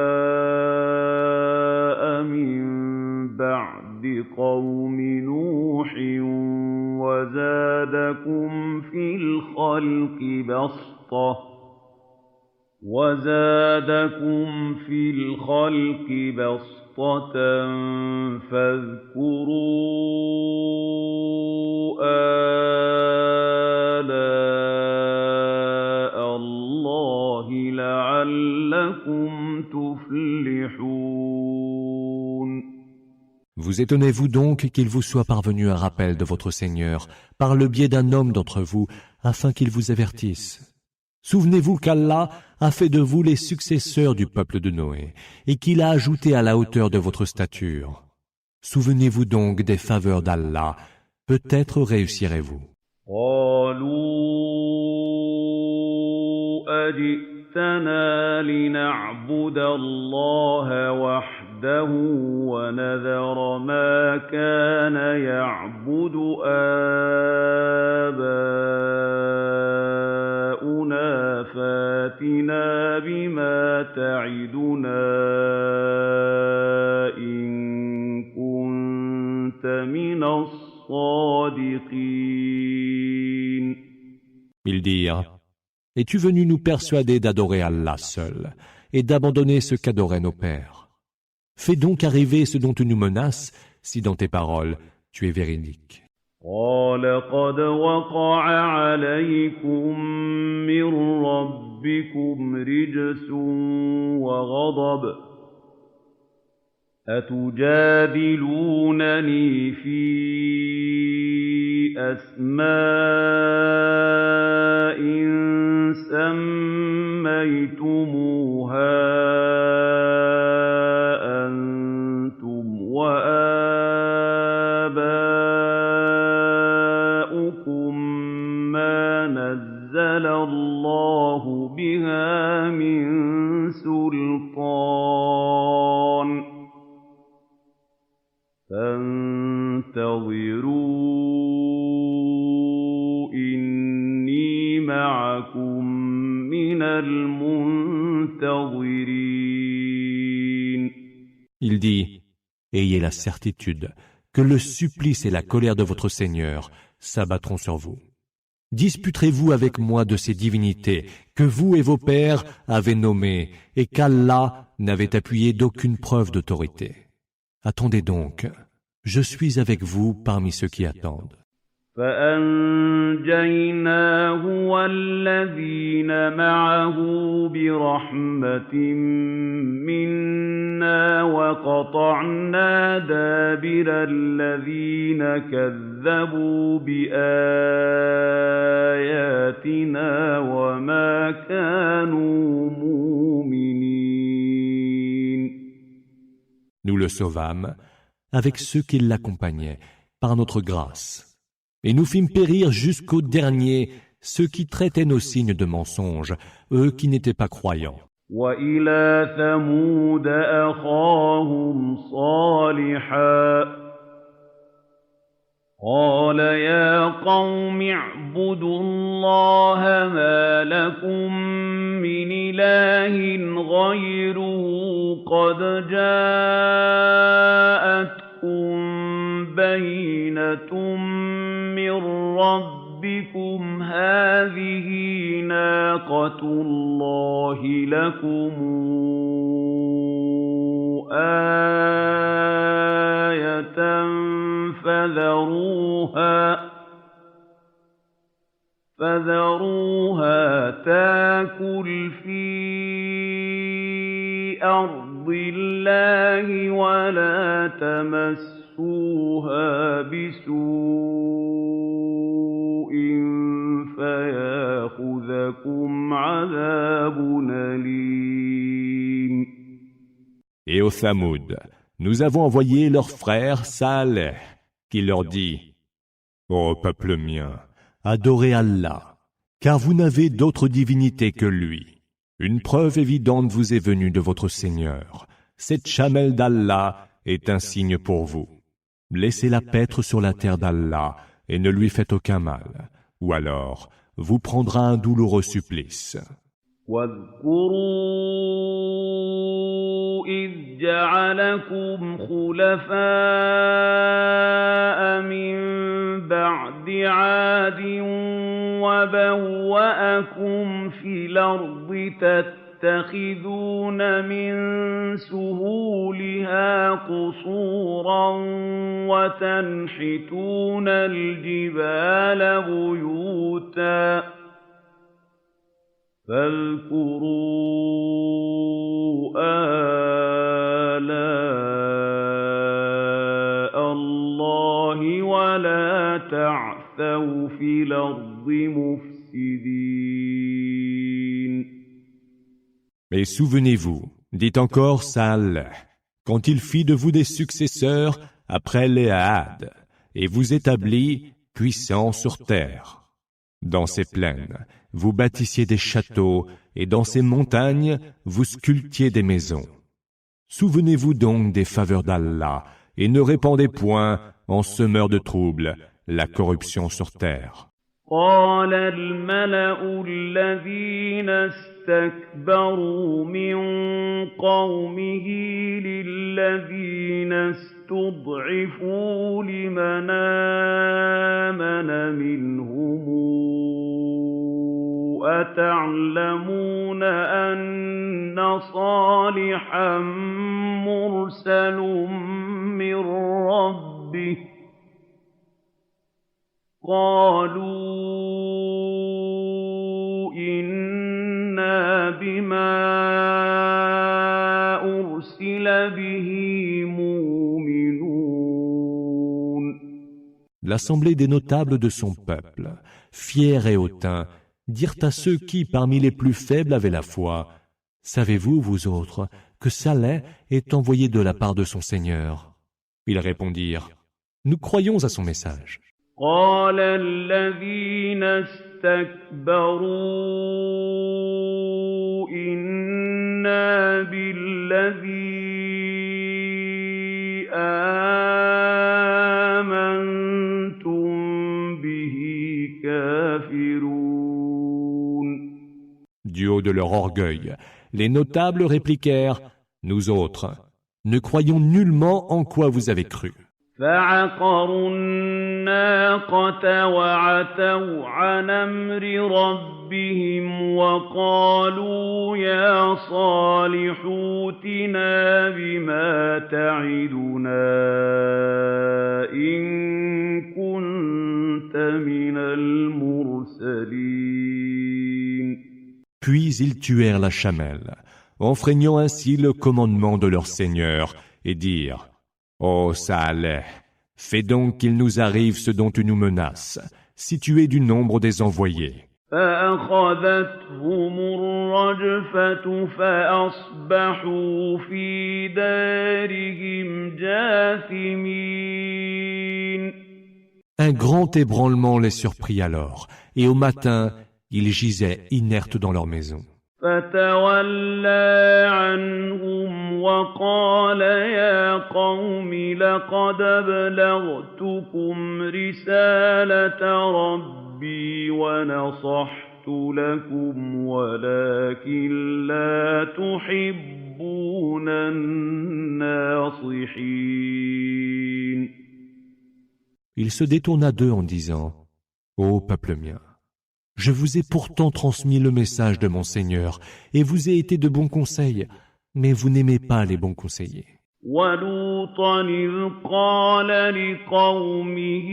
[SPEAKER 4] من بعد قوم نوح وزادكم في الخلق بسطة فاذكروا آلاء الله لعلكم تفلحون.
[SPEAKER 3] Vous étonnez-vous donc qu'il vous soit parvenu un rappel de votre Seigneur par le biais d'un homme d'entre vous, afin qu'il vous avertisse. Souvenez-vous qu'Allah a fait de vous les successeurs du peuple de Noé, et qu'il a ajouté à la hauteur de votre stature. Souvenez-vous donc des faveurs d'Allah, peut-être réussirez-vous.
[SPEAKER 4] جئتنا لنعبد الله وحده ونذر ما كان يعبد آباؤنا فاتنا بما تعدنا إن كنت من الصادقين.
[SPEAKER 3] Ils dirent, es-tu venu nous persuader d'adorer Allah seul et d'abandonner ce qu'adoraient nos pères? Fais donc arriver ce dont tu nous menaces, si dans tes paroles tu es véridique.
[SPEAKER 4] قال قد وقع عليكم من ربكم رجس وغضب أتجادلونني في أسماء سميتموها أنتم وآباؤكم ما نزل الله بها من سلطان فانتظروا إني معكم من المنتظرين.
[SPEAKER 3] Il dit, ayez la certitude que le supplice et la colère de votre Seigneur s'abattront sur vous. Disputerez-vous avec moi de ces divinités que vous et vos pères avez nommées et qu'Allah n'avait appuyé d'aucune preuve d'autorité? Attendez donc, je suis avec vous parmi ceux qui attendent.
[SPEAKER 4] فأنجيناه والذين معه برحمة منا وقطعنا دابر الذين كذبوا بآياتنا وما كانوا مؤمنين.
[SPEAKER 3] Nous le sauvâmes avec ceux qui l'accompagnaient par notre grâce. Et nous fîmes périr jusqu'au dernier ceux qui traitaient nos signes de mensonges, eux qui n'étaient pas croyants.
[SPEAKER 4] وإلى ثمود أخاهم صالحا قال يا قوم اعبدوا الله ما لكم من إله غيره قد جاءتكم بينة من ربكم هذه ناقة الله لكم آية فذروها تاكل في أرض الله ولا تمسوها بسوء فياخذكم عذاب أليم.
[SPEAKER 3] Et aux Thamoud, nous avons envoyé leur frère Saleh, qui leur dit, ô peuple mien, adorez Allah, car vous n'avez d'autre divinité que lui. Une preuve évidente vous est venue de votre Seigneur. Cette chamelle d'Allah est un signe pour vous. Laissez-la paître sur la terre d'Allah et ne lui faites aucun mal, ou alors vous prendra un douloureux supplice.
[SPEAKER 4] واذكروا إذ جعلكم خلفاء من بعد عاد وبوأكم في الأرض تتخذون من سهولها قصورا وتنحتون الجبال بيوتا فاذكروا آلاء تعثوا في الأرض مفسدين
[SPEAKER 3] Mais souvenez-vous, dit encore Saleh, quand il fit de vous des successeurs après les Aad, et vous établit puissants sur terre. Dans ces plaines, vous bâtissiez des châteaux, et dans ces montagnes, vous sculptiez des maisons. Souvenez-vous donc des faveurs d'Allah, et ne répandez point, en semeur de troubles, la corruption sur terre.
[SPEAKER 4] قال الملأ الذين استكبروا من قومه للذين استضعفوا لمن آمن منهم أتعلمون أن صالحا مرسل من ربه قالوا إنا بما أرسل به مؤمنون.
[SPEAKER 3] L'assemblée des notables de son peuple, fiers et hautains, dirent à ceux qui, parmi les plus faibles, avaient la foi, « Savez-vous, vous autres, que Saleh est envoyé de la part de son Seigneur ?» Ils répondirent, « Nous croyons à son message. »
[SPEAKER 4] قال الذين استكبروا إنا بالذي آمنتم به كافرون.
[SPEAKER 3] Du haut de leur orgueil, les notables répliquèrent, « Nous autres, ne croyons nullement en quoi vous avez cru. »
[SPEAKER 4] فعقروا الناقة وعتوا عن أمر ربهم وقالوا يا صالح ائتنا بما تعدنا إن كنت من المرسلين.
[SPEAKER 3] Puis ils tuèrent la chamelle, enfreignant ainsi le commandement de leur Seigneur, et dirent, Ô Saleh, fais donc qu'il nous arrive ce dont tu nous menaces, si tu es du nombre des envoyés.
[SPEAKER 4] فأخذتهم الرجفة فأصبحوا في دارهم جاثمين.
[SPEAKER 3] Un grand ébranlement les surprit alors, et au matin, ils gisaient inertes dans leur maison.
[SPEAKER 4] فتولى عنهم وقال يا قوم لقد أبلغتكم رسالة ربي ونصحت لكم ولكن لا تحبون الناصحين.
[SPEAKER 3] Il se détourna d'eux en disant, Ô peuple mien, je vous ai pourtant transmis le message de mon Seigneur et vous ai été de bons conseils, mais vous n'aimez pas les bons conseillers.
[SPEAKER 4] وَلُوطًا إِذْ قَالَ لِقَوْمِهِ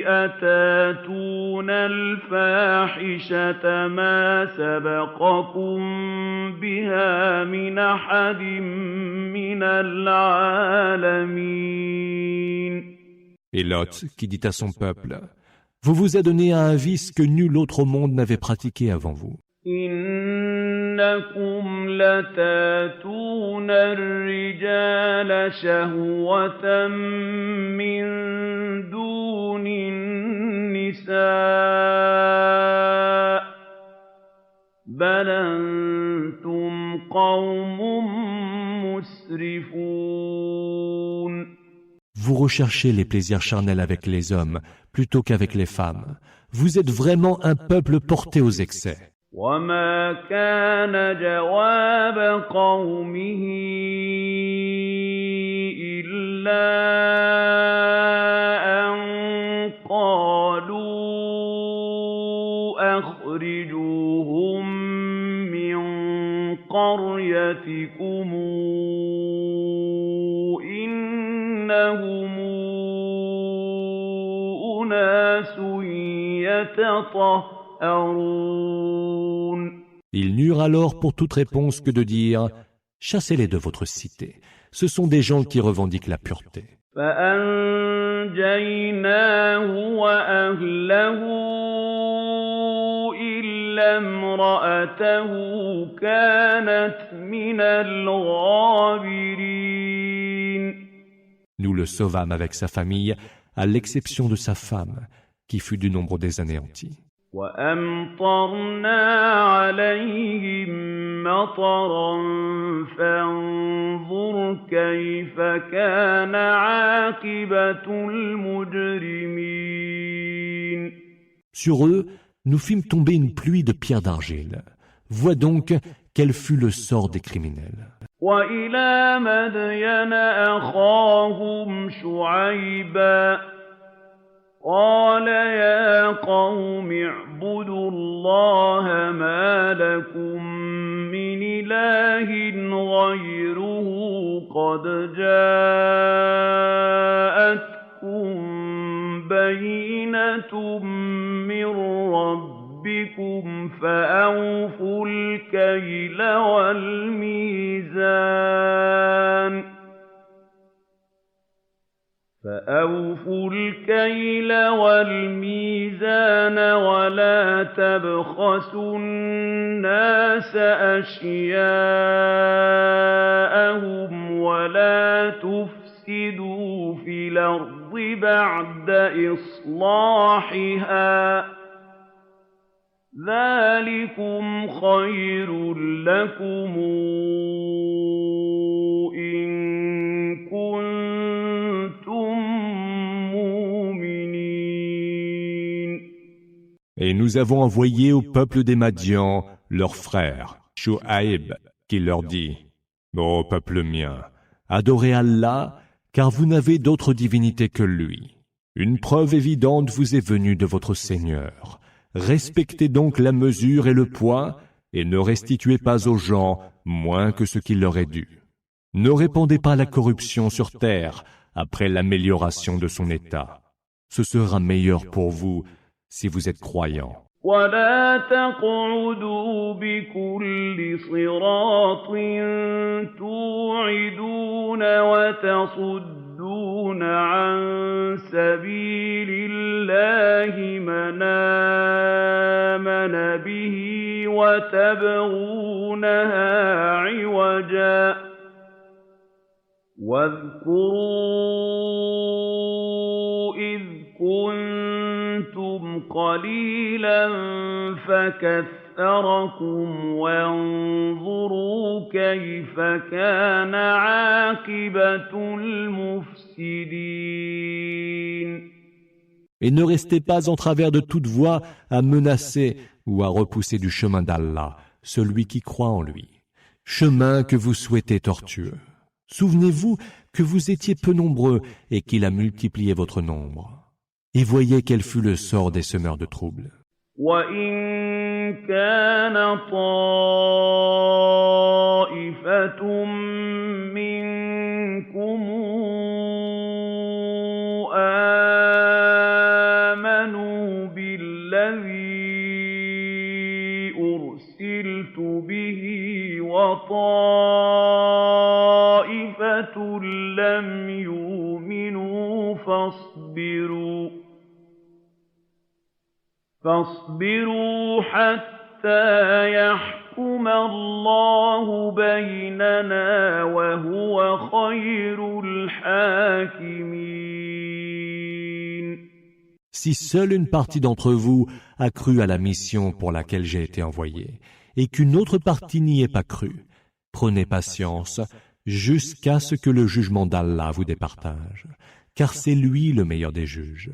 [SPEAKER 4] أَتَأْتُونَ الْفَاحِشَةَ مَا سَبَقَكُم بِهَا مِنْ أَحَدٍ مِّنَ الْعَالَمِينَ.
[SPEAKER 3] Et Lot, qui dit à son peuple, vous vous adonnez à un vice que nul autre au monde n'avait pratiqué avant vous.
[SPEAKER 4] إنكم لتاتون الرجال شهوة من دون النساء بل أنتم قوم مسرفون.
[SPEAKER 3] Vous recherchez les plaisirs charnels avec les hommes plutôt qu'avec les femmes. Vous êtes vraiment un peuple porté aux excès.
[SPEAKER 4] وما كان جواب قومه إلا أن قالوا أخرجوهم من قريتكم إنهم أناس يتطهرون.
[SPEAKER 3] Ils n'eurent alors pour toute réponse que de dire « Chassez-les de votre cité. Ce sont des gens qui revendiquent la pureté. »
[SPEAKER 4] فأنجيناه وأهله إلا امرأته كانت من الغابرين.
[SPEAKER 3] Nous le sauvâmes avec sa famille, à l'exception de sa femme, qui fut du nombre des anéantis.
[SPEAKER 4] وَأَمْطَرْنَا عَلَيْهِم مَّطَرًا فَانظُرْ كَيْفَ كَانَ عَاقِبَةُ الْمُجْرِمِينَ.
[SPEAKER 3] Sur eux, nous fîmes tomber une pluie de pierres d'argile. Vois donc quel fut le sort des criminels.
[SPEAKER 4] وَإِلَىٰ مَدْيَنَ أَخَاهُمْ شُعَيْبًا قَالَ يَا قَوْمِ اعْبُدُوا اللَّهَ مَا لَكُم مِّنْ إِلَٰهٍ غَيْرُهُ قَدْ جَاءَتْكُم بَيِّنَةٌ مِّن رَّبِّكُمْ فَأَوْفُوا الْكَيْلَ وَالْمِيزَانَ وَلَا تَبْخَسُوا النَّاسَ أَشْيَاءَهُمْ وَلَا تُفْسِدُوا فِي الْأَرْضِ بَعْدَ إِصْلَاحِهَا ۚ ذَٰلِكُمْ خَيْرٌ لَّكُمْ إِن كُنتُم مُّؤْمِنِينَ.
[SPEAKER 3] Et nous avons envoyé au peuple des Madians leur frère, Shu'aïb, qui leur dit : Ô peuple mien, adorez Allah, car vous n'avez d'autre divinité que lui. Une preuve évidente vous est venue de votre Seigneur. Respectez donc la mesure et le poids, et ne restituez pas aux gens moins que ce qu'il leur est dû. Ne répandez pas la corruption sur terre après l'amélioration de son état. Ce sera meilleur pour vous si vous êtes croyants.
[SPEAKER 4] وَلَا تَقْعُدُوا بِكُلِّ صِرَاطٍ تُوعِدُونَ وَتَصُدُّونَ عَن سَبِيلِ اللَّهِ مَنْ آمَنَ بِهِ وَتَبْغُونَهَا عِوَجًا ۚ وَاذْكُرُوا إِذْ كُنتُمْ قَلِيلًا فَكَثَّرَكُمْ وَانظُرُوا كَيْفَ كَانَ عَاقِبَةُ الْمُفْسِدِينَ.
[SPEAKER 3] Et ne restez pas en travers de toute voie à menacer ou à repousser du chemin d'Allah celui qui croit en lui, chemin que vous souhaitez tortueux. Souvenez-vous que vous étiez peu nombreux et qu'il a multiplié votre nombre. Et voyez quel fut le sort des semeurs de troubles.
[SPEAKER 4] وَإِن كَانَ طَائِفَةٌ مِّنكُمْ آمَنُوا بِالَّذِي أُرْسِلْتُ بِهِ وَطَائِفَةٌ لَّمْ يُؤْمِنُوا فاصبروا حتى يحكم الله بيننا وهو خير الحاكمين.
[SPEAKER 3] Si seule une partie d'entre vous a cru à la mission pour laquelle j'ai été envoyé, et qu'une autre partie n'y ait pas cru, prenez patience jusqu'à ce que le jugement d'Allah vous départage, car c'est lui le meilleur des juges.